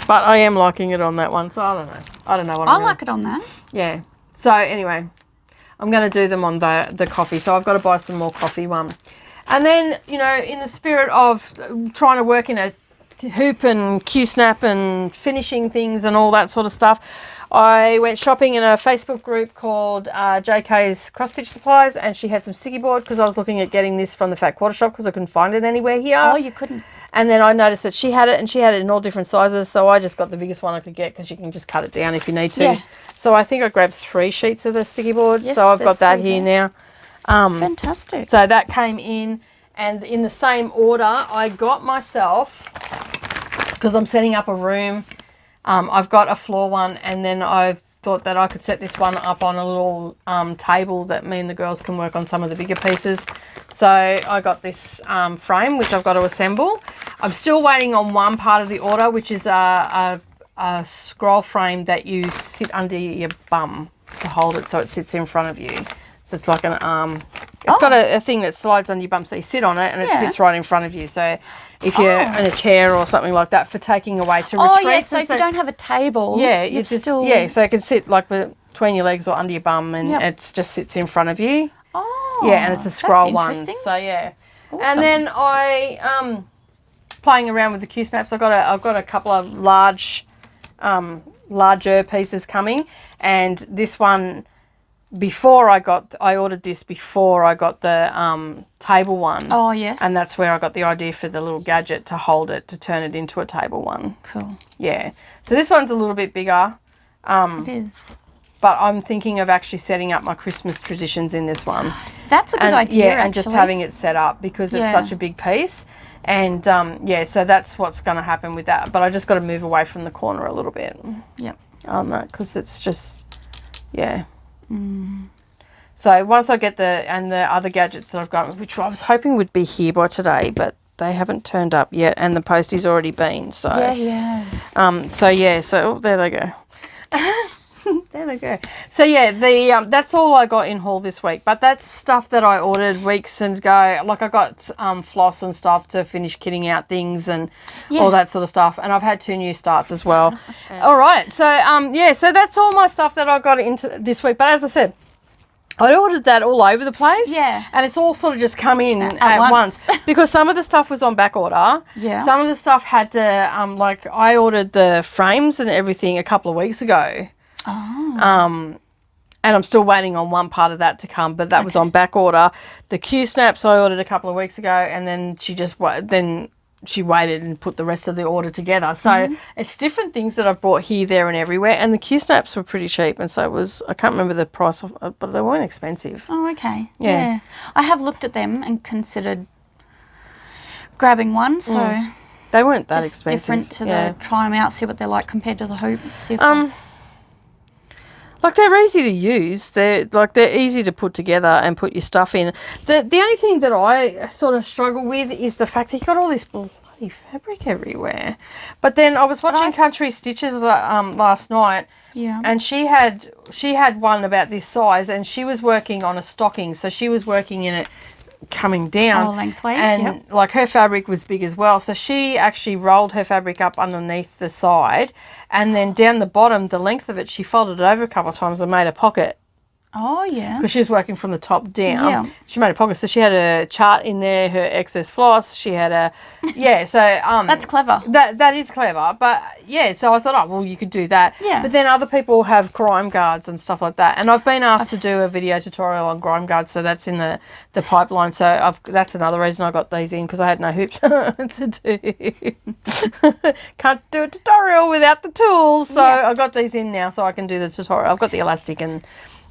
But I am liking it on that one, so I don't know. I don't know what I'm like it on that. Yeah. So anyway, I'm going to do them on the coffee. So I've got to buy some more coffee one. And then, in the spirit of trying to work in a hoop and Q-snap and finishing things and all that sort of stuff, I went shopping in a Facebook group called JK's Cross Stitch Supplies, and she had some sticky board because I was looking at getting this from the Fat Quarter Shop because I couldn't find it anywhere here. Oh, you couldn't. And then I noticed that she had it, and she had it in all different sizes, so I just got the biggest one I could get because you can just cut it down if you need to. Yeah. So I think I grabbed 3 sheets of the sticky board, so I've got that here now. Fantastic. So that came in, and in the same order, I got myself, because I'm setting up a room, I've got a floor one, and then I've thought that I could set this one up on a little table that me and the girls can work on some of the bigger pieces. So I got this frame, which I've got to assemble. I'm still waiting on one part of the order, which is a scroll frame that you sit under your bum to hold it so it sits in front of you. So it's like an arm. It's got a thing that slides on your bum, so you sit on it and it sits right in front of you. So if you're in a chair or something like that, for taking away to retreat. Oh, yeah, so if you don't have a table, you just so it can sit like between your legs or under your bum, and it just sits in front of you. Oh, yeah, and it's a scroll one. So yeah, awesome. And then I playing around with the Q snaps. I've got a couple of larger pieces coming, and this one. I ordered this before I got the table one. Oh, yes. And that's where I got the idea for the little gadget to hold it, to turn it into a table one. Cool. Yeah. So this one's a little bit bigger. It is. but I'm thinking of actually setting up my Christmas traditions in this one. That's a good idea, Yeah, and just having it set up because it's such a big piece. And, so that's what's going to happen with that. But I just got to move away from the corner a little bit. Yep. On that, because it's just, So once I get the other gadgets that I've got, which I was hoping would be here by today, but they haven't turned up yet, and the postie's already been. So Yeah, he has. So there they go. There they go. So the that's all I got in haul this week. But that's stuff that I ordered weeks ago. Like I got floss and stuff to finish kitting out things and all that sort of stuff. And I've had 2 new starts as well. All right. So so that's all my stuff that I got into this week. But as I said, I ordered that all over the place. Yeah. And it's all sort of just come in at once. Because some of the stuff was on back order. Yeah. Some of the stuff had to, I ordered the frames and everything a couple of weeks ago. Oh. And I'm still waiting on one part of that to come, but that was on back order. The Q snaps I ordered a couple of weeks ago, and then she waited and put the rest of the order together. So it's different things that I've brought here, there, and everywhere. And the Q snaps were pretty cheap, and so I can't remember the price, but they weren't expensive. Oh, okay. Yeah. I have looked at them and considered grabbing one, so They weren't that just expensive. different to try them out, see what they're like compared to the hoop. See if they're easy to use. They're easy to put together and put your stuff in. The only thing that I sort of struggle with is the fact that you got all this bloody fabric everywhere. But then I was watching Country Stitches last night. Yeah. And she had one about this size, and she was working on a stocking, so she was working in it coming down. Lengthways, and like her fabric was big as well, so she actually rolled her fabric up underneath the side, and then down the bottom, the length of it, she folded it over a couple of times and made a pocket. Oh, yeah. Because she was working from the top down. Yeah. She made a pocket. So she had a chart in there, her excess floss. She had a... Yeah, so... That's clever. That is clever. But, so I thought, you could do that. Yeah. But then other people have Grimeguards and stuff like that. And I've been asked to do a video tutorial on Grimeguard, so that's in the pipeline. So that's another reason I got these in, because I had no hoops to do. Can't do a tutorial without the tools. So I got these in now so I can do the tutorial. I've got the elastic and...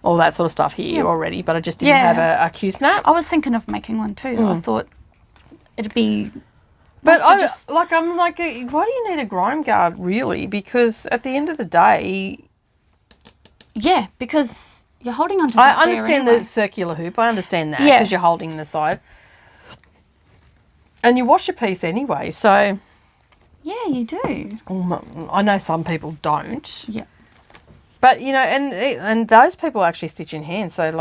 all that sort of stuff here already, but I just didn't have a Q-snap. I was thinking of making one too. I thought it'd be... But I'm like, why do you need a Grimeguard really? Because at the end of the day... Yeah, because you're holding onto I understand the circular hoop. I understand that because you're holding the side. And you wash your piece anyway, so... Yeah, you do. I know some people don't. Yeah. But, and those people actually stitch in hand. So,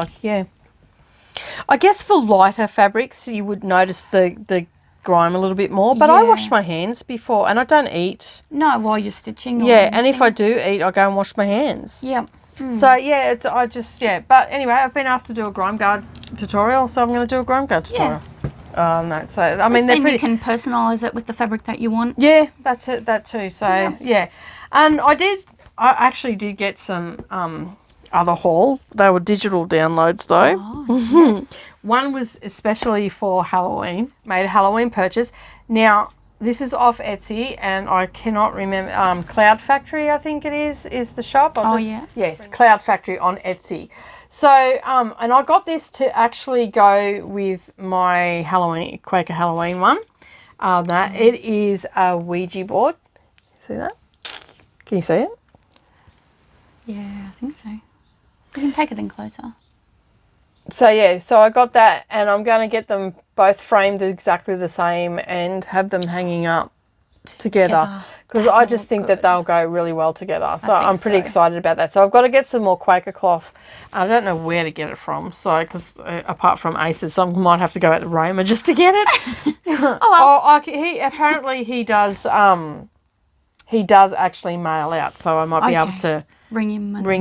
I guess for lighter fabrics, you would notice the grime a little bit more. But I wash my hands before, and I don't eat. No, while you're stitching. And if I do eat, I go and wash my hands. Yeah. So, But anyway, I've been asked to do a Grimeguard tutorial, so I'm going to do a Grimeguard tutorial. No, so, I mean, they're pretty... you can personalise it with the fabric that you want. Yeah, that's it, that too. So, And I actually did get some other haul. They were digital downloads though. Oh, yes. One was especially for Halloween. Made a Halloween purchase. Now, this is off Etsy, and I cannot remember. Cloud Factory, I think it is the shop. Yes, Cloud Factory on Etsy. So, and I got this to actually go with my Quaker Halloween one. It is a Ouija board. See that? Can you see it? Yeah, I think so. You can take it in closer. So, so I got that, and I'm going to get them both framed exactly the same and have them hanging up together, because I just think that they'll go really well together. So I'm pretty excited about that. So I've got to get some more Quaker cloth. I don't know where to get it from, so because apart from Aces, so I might have to go out to Roma just to get it. He does actually mail out, so I might be able to ring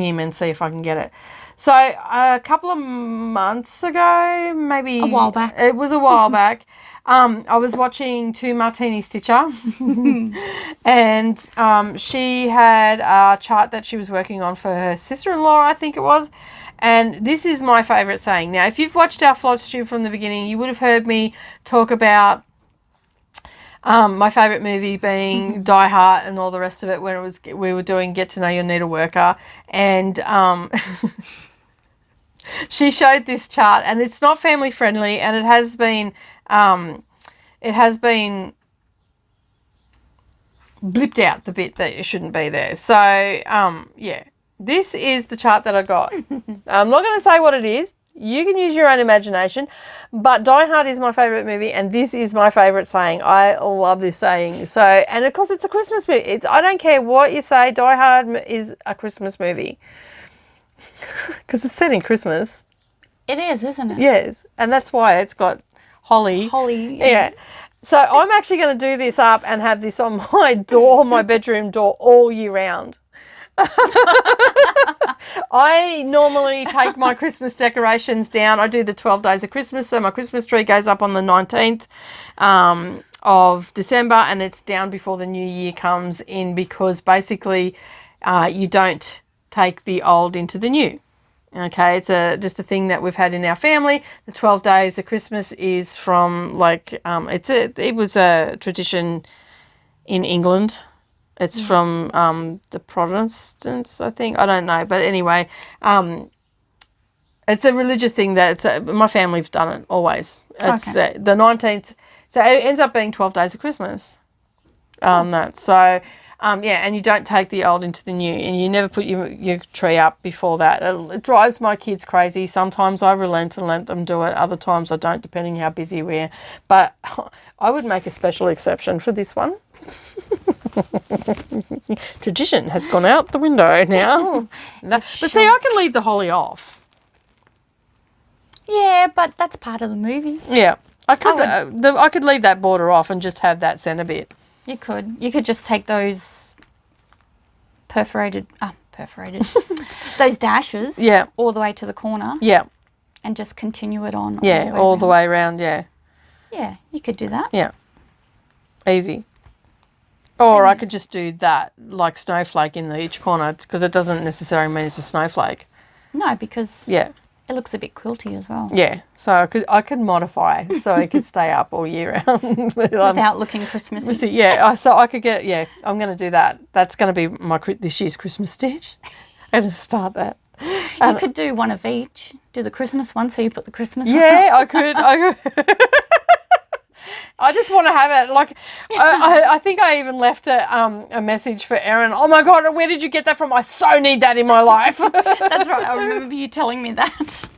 him and see if I can get it. So a couple of months ago, maybe a while back. It was a while back. I was watching Two Martini Stitcher, and she had a chart that she was working on for her sister-in-law, I think it was. And this is my favourite saying. Now, if you've watched our FlossTube from the beginning, you would have heard me talk about My favourite movie being Die Hard and all the rest of it when we were doing Get to Know Your Needle Worker, and she showed this chart, and it's not family friendly, and it has been blipped out the bit that it shouldn't be there. So yeah, this is the chart that I got. I'm not going to say what it is. You can use your own imagination, but Die Hard is my favourite movie, and this is my favourite saying. I love this saying. So, and of course, it's a Christmas movie. I don't care what you say. Die Hard is a Christmas movie because it's set in Christmas. It is, isn't it? Yes, and that's why it's got holly. Holly. Yeah. So I'm actually going to do this up and have this on my door, my bedroom door, all year round. I normally take my Christmas decorations down. I do the 12 days of Christmas, so my Christmas tree goes up on the 19th of December, and it's down before the new year comes in, because basically you don't take the old into the new. Okay, it's just a thing that we've had in our family. The 12 days of Christmas is from it was a tradition in England. It's from the Protestants, I think. I don't know. But anyway, it's a religious thing that my family's done it always. It's the 19th. So it ends up being 12 days of Christmas. That. So, yeah, and you don't take the old into the new, and you never put your tree up before that. It drives my kids crazy. Sometimes I relent and let them do it. Other times I don't, depending how busy we are. But I would make a special exception for this one. Tradition has gone out the window now. But see, I can leave the holly off. Yeah, but that's part of the movie. Yeah, I could leave that border off and just have that centre bit. You could just take those perforated those dashes, yeah, all the way to the corner, yeah, and just continue it on. Yeah, all the way around. Yeah, yeah, you could do that. Yeah, easy. Or I could just do that, like snowflake in each corner, because it doesn't necessarily mean it's a snowflake. No, because it looks a bit quilty as well. Yeah, so I could modify so it could stay up all year round without looking Christmassy. Yeah, so I could get. Yeah, I'm going to do that. That's going to be this year's Christmas stitch. I'm going to start that. You could do one of each. Do the Christmas one, so you put the Christmas one. Yeah, I could. I just want to have it. Like, I think I even left a message for Erin. Oh my God, where did you get that from? I so need that in my life. That's right. I remember you telling me that.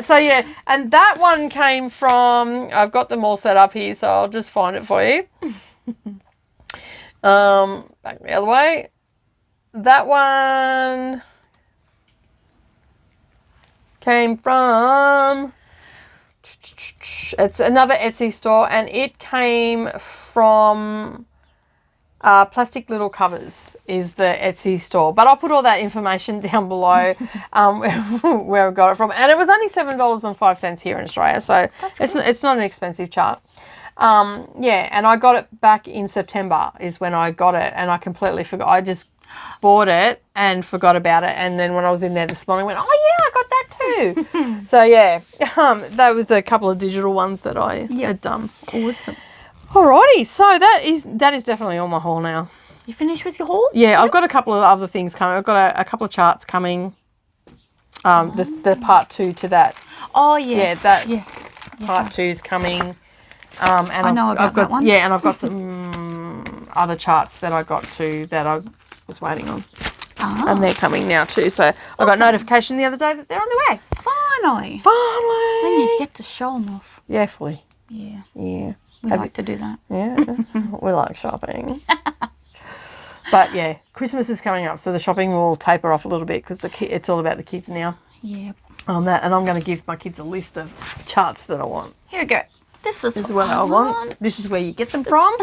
So yeah, and that one came from. I've got them all set up here, so I'll just find it for you. Back the other way. That one came from. It's another Etsy store, and it came from Plastic Little Covers is the Etsy store. But I'll put all that information down below where I got it from. And it was only $7.05 here in Australia, so it's not an expensive chart. Yeah, and I got it back in September is when I got it, and I completely forgot. I just bought it and forgot about it, and then when I was in there this morning I went, oh yeah, I got that too. So yeah, that was a couple of digital ones that I had done. Awesome. Alrighty, so that is definitely on my haul now. You finished with your haul? Yeah, I've got a couple of other things coming. I've got a couple of charts coming. The part 2 to that. Oh yes. Yeah, part 2 is coming. And I know about that one. Yeah, and I've got some other charts that I got to that I was waiting on. And they're coming now too. So I got notification the other day that they're on their way. Finally. Then you get to show them off. Yeah, fully. Yeah. Yeah. We like to do that. Yeah. We like shopping. But yeah, Christmas is coming up, so the shopping will taper off a little bit because it's all about the kids now. Yeah. And I'm going to give my kids a list of charts that I want. Here we go. This is what I want. This is where you get them from.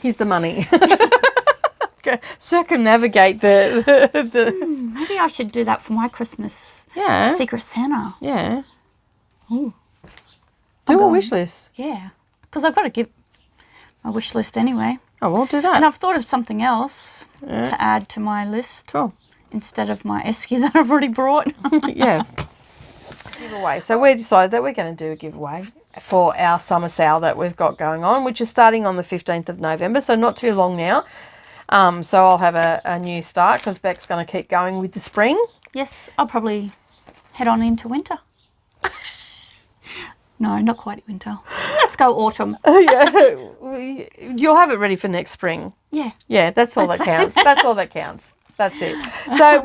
Here's the money. Circumnavigate the maybe I should do that for my Christmas Secret Santa. Yeah. Ooh. Do a wish list. Yeah. Because I've got to give my wish list anyway. Oh, we'll do that. And I've thought of something else to add to my list. Cool. Instead of my esky that I've already brought. Yeah. Giveaway. So we decided that we're going to do a giveaway. for our summer sale that we've got going on, which is starting on the 15th of November, so not too long now. So I'll have a new start because Bec's going to keep going with the spring. Yes, I'll probably head on into winter. No, not quite winter. Let's go autumn. Yeah, you'll have it ready for next spring. Yeah. Yeah, that's all that counts. That's all that counts. That's it. So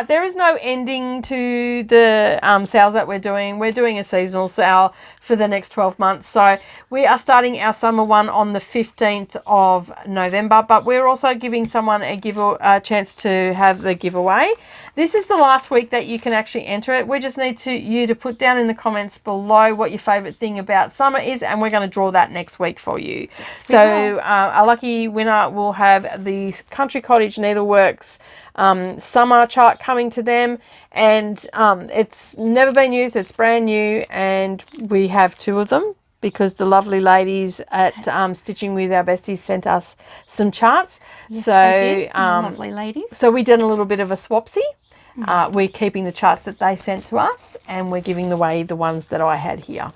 there is no ending to the sales that we're doing. We're doing a seasonal sale for the next 12 months. So we are starting our summer one on the 15th of November, but we're also giving someone a chance to have the giveaway. This is the last week that you can actually enter it. We just need you to put down in the comments below what your favourite thing about summer is, and we're going to draw that next week for you. Yes, so a lucky winner will have the Country Cottage Needleworks summer chart coming to them, and it's never been used. It's brand new, and we have 2 of them because the lovely ladies at Stitching with Our Besties sent us some charts. Yes, so they did. Lovely ladies. So we did a little bit of a swapsy. We're keeping the charts that they sent to us, and we're giving away the ones that I had here.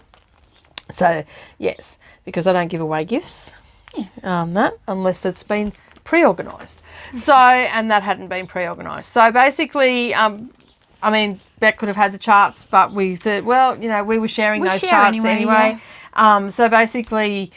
So yes, because I don't give away gifts, unless it's been pre-organised. So, and that hadn't been pre-organised. So basically, I mean, Bec could have had the charts, but we said, well, we were sharing those charts anyway. Yeah. So basically,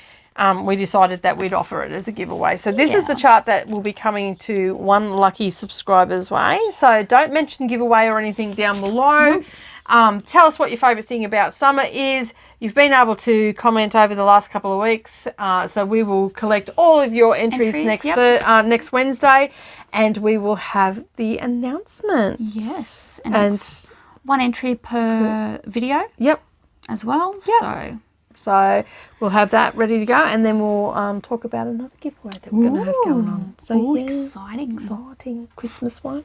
we decided that we'd offer it as a giveaway. So this is the chart that will be coming to one lucky subscriber's way. So don't mention giveaway or anything down below. Nope. Tell us what your favourite thing about summer is. You've been able to comment over the last couple of weeks. So we will collect all of your entries next Wednesday, and we will have the announcement. Yes. And it's 1 entry per video. Yep. As well. Yep. So we'll have that ready to go, and then we'll talk about another giveaway that we're going to have going on. So exciting Christmas one.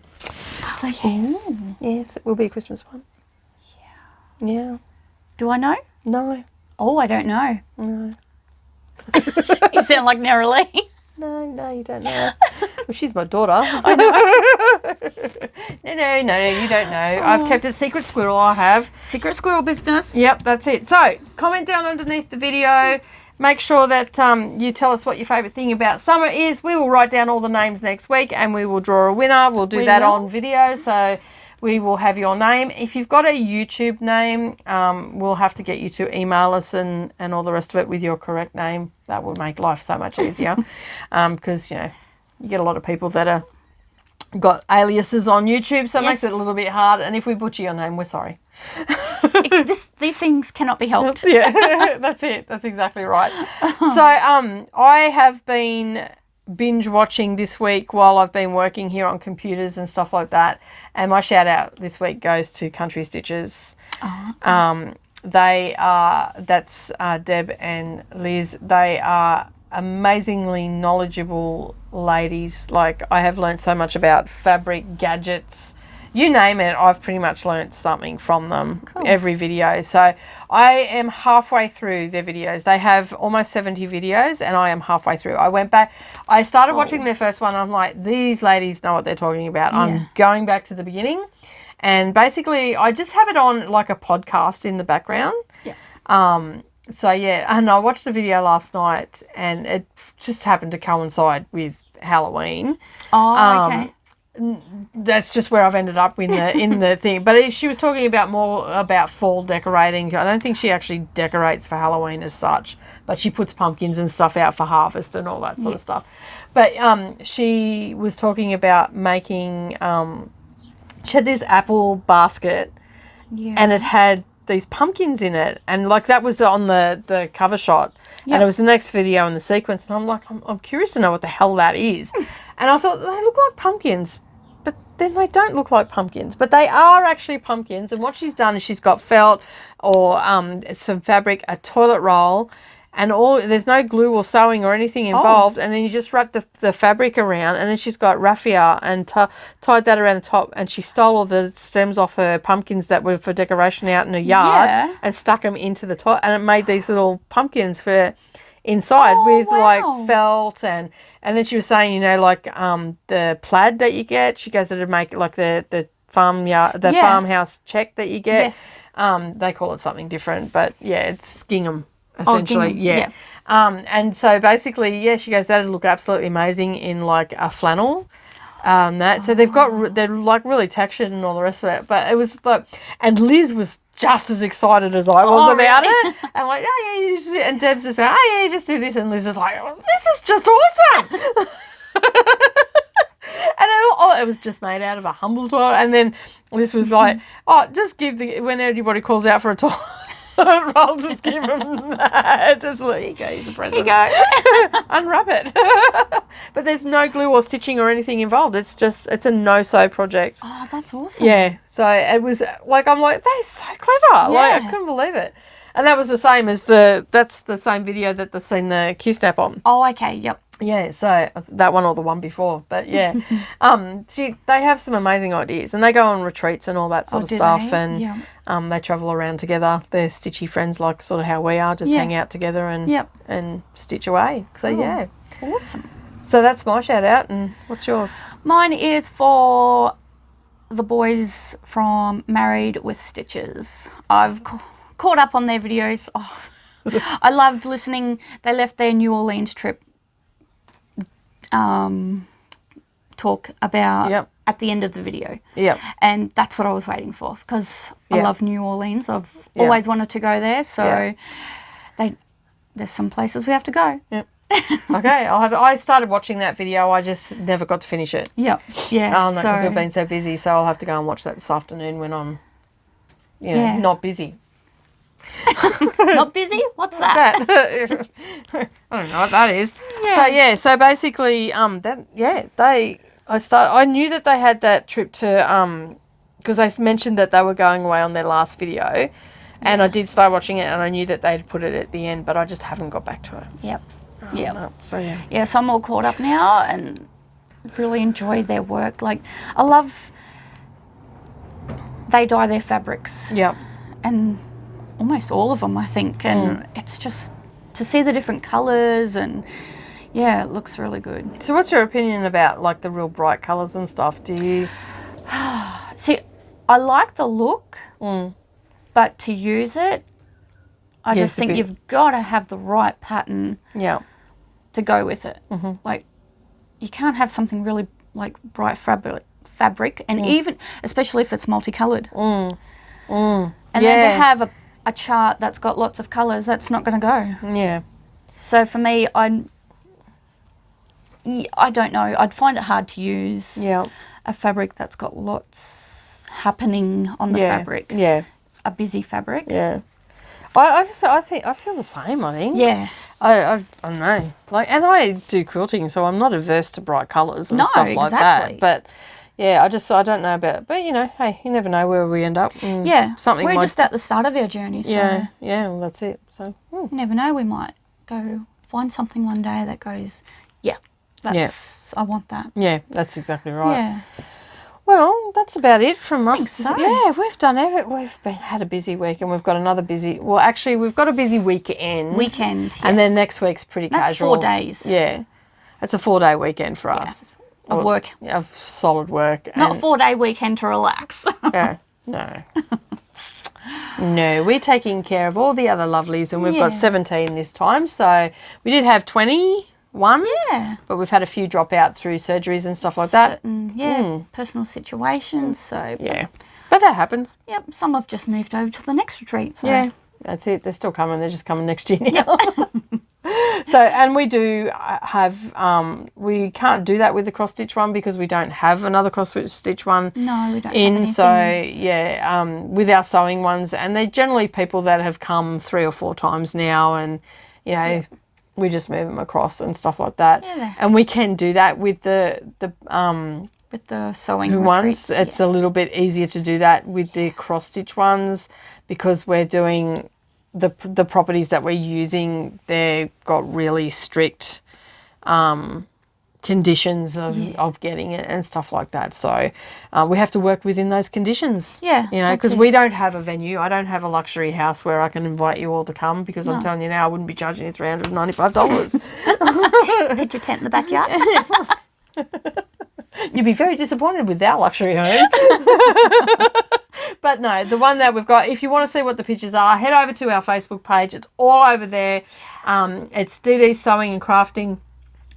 So yes, yes, it will be a Christmas one. Yeah. Do I know? No. Oh, I don't know. No. You sound like Neroli. No, you don't know. Well, she's my daughter. I know. No, you don't know. I've kept it secret, squirrel. I have. Secret squirrel business. Yep, that's it. So comment down underneath the video. Make sure that you tell us what your favourite thing about summer is. We will write down all the names next week, and we will draw a winner. We'll do that on video. So we will have your name. If you've got a YouTube name, we'll have to get you to email us and all the rest of it with your correct name. That would make life so much easier because, you get a lot of people that are got aliases on YouTube, so it makes it a little bit hard. And if we butcher your name, we're sorry. These things cannot be helped. Yeah, that's it. That's exactly right. So I have been binge watching this week while I've been working here on computers and stuff like that, and my shout out this week goes to Country Stitches. That's Deb and Liz. They are amazingly knowledgeable ladies. Like, I have learned so much about fabric, gadgets, you name it. I've pretty much learnt something from them every video. So I am halfway through their videos. They have almost 70 videos, and I am halfway through. I went back, I started watching their first one. I'm like, these ladies know what they're talking about. I'm going back to the beginning, and basically I just have it on like a podcast in the background. So yeah, and I watched the video last night, and it just happened to coincide with Halloween. Okay. That's just where I've ended up in the thing. But she was talking more about fall decorating. I don't think she actually decorates for Halloween as such, but she puts pumpkins and stuff out for harvest and all that sort of stuff. But she was talking about making. She had this apple basket, and it had these pumpkins in it, and like that was on the cover shot, and it was the next video in the sequence, and I'm like, I'm curious to know what the hell that is. And I thought, they look like pumpkins, but then they don't look like pumpkins, but they are actually pumpkins. And what she's done is she's got felt or some fabric, a toilet roll, and there's no glue or sewing or anything involved, and then you just wrap the fabric around, and then she's got raffia and tied that around the top, and she stole all the stems off her pumpkins that were for decoration out in her yard and stuck them into the top, and it made these little pumpkins for inside with like felt, and then she was saying, like the plaid that you get, she goes to make like the farmhouse check that you get. They call it something different, but yeah, it's gingham. essentially. gingham, Yeah. And so basically, yeah, she goes, that'd look absolutely amazing in like a flannel. So they're like really textured and all the rest of it. But it was like, and Liz was just as excited as I was about it. I'm like, oh yeah, you just, and Deb's just like, oh yeah, you just do this, and Liz is like, oh, this is just awesome. And it was just made out of a humble toilet. And then Liz was like, oh, just give when anybody calls out for a toilet roll, just give them that. Just like, here you go, here's a present. Here you go. Unwrap it. But there's no glue or stitching or anything involved. It's a no-sew project. Oh, that's awesome. Yeah. So it was like, I'm like, that is so clever. Like, I couldn't believe it. And that was the same as that's the same video that they've seen the Q-snap on. Oh, okay. Yep. Yeah, so that one or the one before, but yeah, they have some amazing ideas, and they go on retreats and all that sort of stuff, and they travel around together. They're stitchy friends, like sort of how we are, just hang out together and stitch away. So yeah, awesome. So that's my shout out, and what's yours? Mine is for the boys from Married with Stitches. I've caught up on their videos. Oh, I loved listening. They left their New Orleans trip talk about at the end of the video. Yeah. And that's what I was waiting for, because I love New Orleans. I've always wanted to go there, so there's some places we have to go. Yep. Okay, I started watching that video. I just never got to finish it. Yep. Yeah. Because we've been so busy, so I'll have to go and watch that this afternoon when I'm, not busy. Not busy? What's that? I don't know what that is. Yeah. So basically, I knew that they had that trip to because they mentioned that they were going away on their last video, and I did start watching it, and I knew that they'd put it at the end, but I just haven't got back to it. Yep. No. So yeah. So I'm all caught up now, and really enjoyed their work. Like, I love they dye their fabrics. Yep. And almost all of them, I think, and it's just to see the different colours, and it looks really good. So what's your opinion about like the real bright colours and stuff? Do you see, I like the look, but to use it, I just think you've got to have the right pattern to go with it. Like, you can't have something really like bright fabric, and even especially if it's multicoloured, and then to have a chart that's got lots of colours, that's not going to go. Yeah. So for me, I don't know. I'd find it hard to use a fabric that's got lots happening on the fabric. Yeah. A busy fabric. Yeah. I feel the same, I think. Yeah. I don't know. Like, and I do quilting, so I'm not averse to bright colours and stuff like that. But yeah, I don't know about it. But, hey, you never know where we end up. Something we're just at the start of our journey. So yeah, well, that's it. So you never know, we might go find something one day that goes, I want that. Yeah, that's exactly right. Yeah. Well, that's about it from us. So. Yeah, we've done everything. Had a busy week, and we've got another busy. Well, actually, we've got a busy weekend. And then next week's pretty casual. That's 4 days. Yeah, it's a 4-day weekend for us. Of work. Yeah, of solid work. Not a 4-day weekend to relax. No. No, we're taking care of all the other lovelies, and we've got 17 this time. So we did have 21. Yeah. But we've had a few drop out through surgeries and stuff like that. Personal situations. So yeah. But that happens. Yep. Some have just moved over to the next retreat. So. Yeah. That's it. They're still coming. They're just coming next year now. So, and we do have, we can't do that with the cross stitch one because we don't have another cross stitch one. No, we don't have anything. So, with our sewing ones, and they're generally people that have come 3 or 4 times now, and, we just move them across and stuff like that. Yeah. And we can do that with the sewing ones. It's a little bit easier to do that with the cross stitch ones because we're doing the properties that we're using. They've got really strict conditions of getting it and stuff like that. So we have to work within those conditions. Yeah. Because we don't have a venue. I don't have a luxury house where I can invite you all to come because I'm telling you now, I wouldn't be charging you $395. Pitch your tent in the backyard. You'd be very disappointed with our luxury home. But no, the one that we've got, if you want to see what the pictures are, head over to our Facebook page. It's all over there. It's DD Sewing and Crafting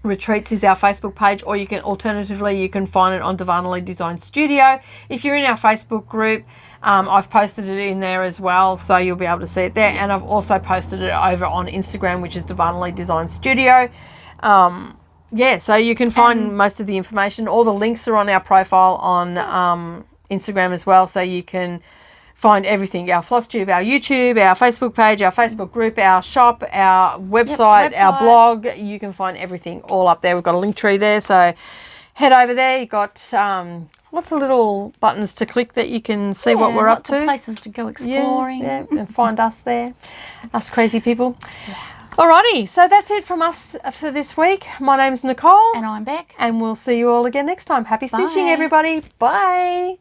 Retreats is our Facebook page, or you can alternatively you can find it on Darvanalee Design Studio. If you're in our Facebook group, I've posted it in there as well, so you'll be able to see it there. And I've also posted it over on Instagram, which is Darvanalee Design Studio. Yeah, so you can find most of the information. All the links are on our profile on Instagram as well, so you can find everything, our FlossTube, our YouTube, our Facebook page, our Facebook group, our shop, our website, our blog. You can find everything all up there. We've got a link tree there, so head over there. You've got lots of little buttons to click that you can see what we're up to. Lots of places to go exploring. Yeah, and find us there, us crazy people. Yeah. Alrighty, so that's it from us for this week. My name's Nicole. And I'm Bec. And we'll see you all again next time. Happy stitching, everybody. Bye.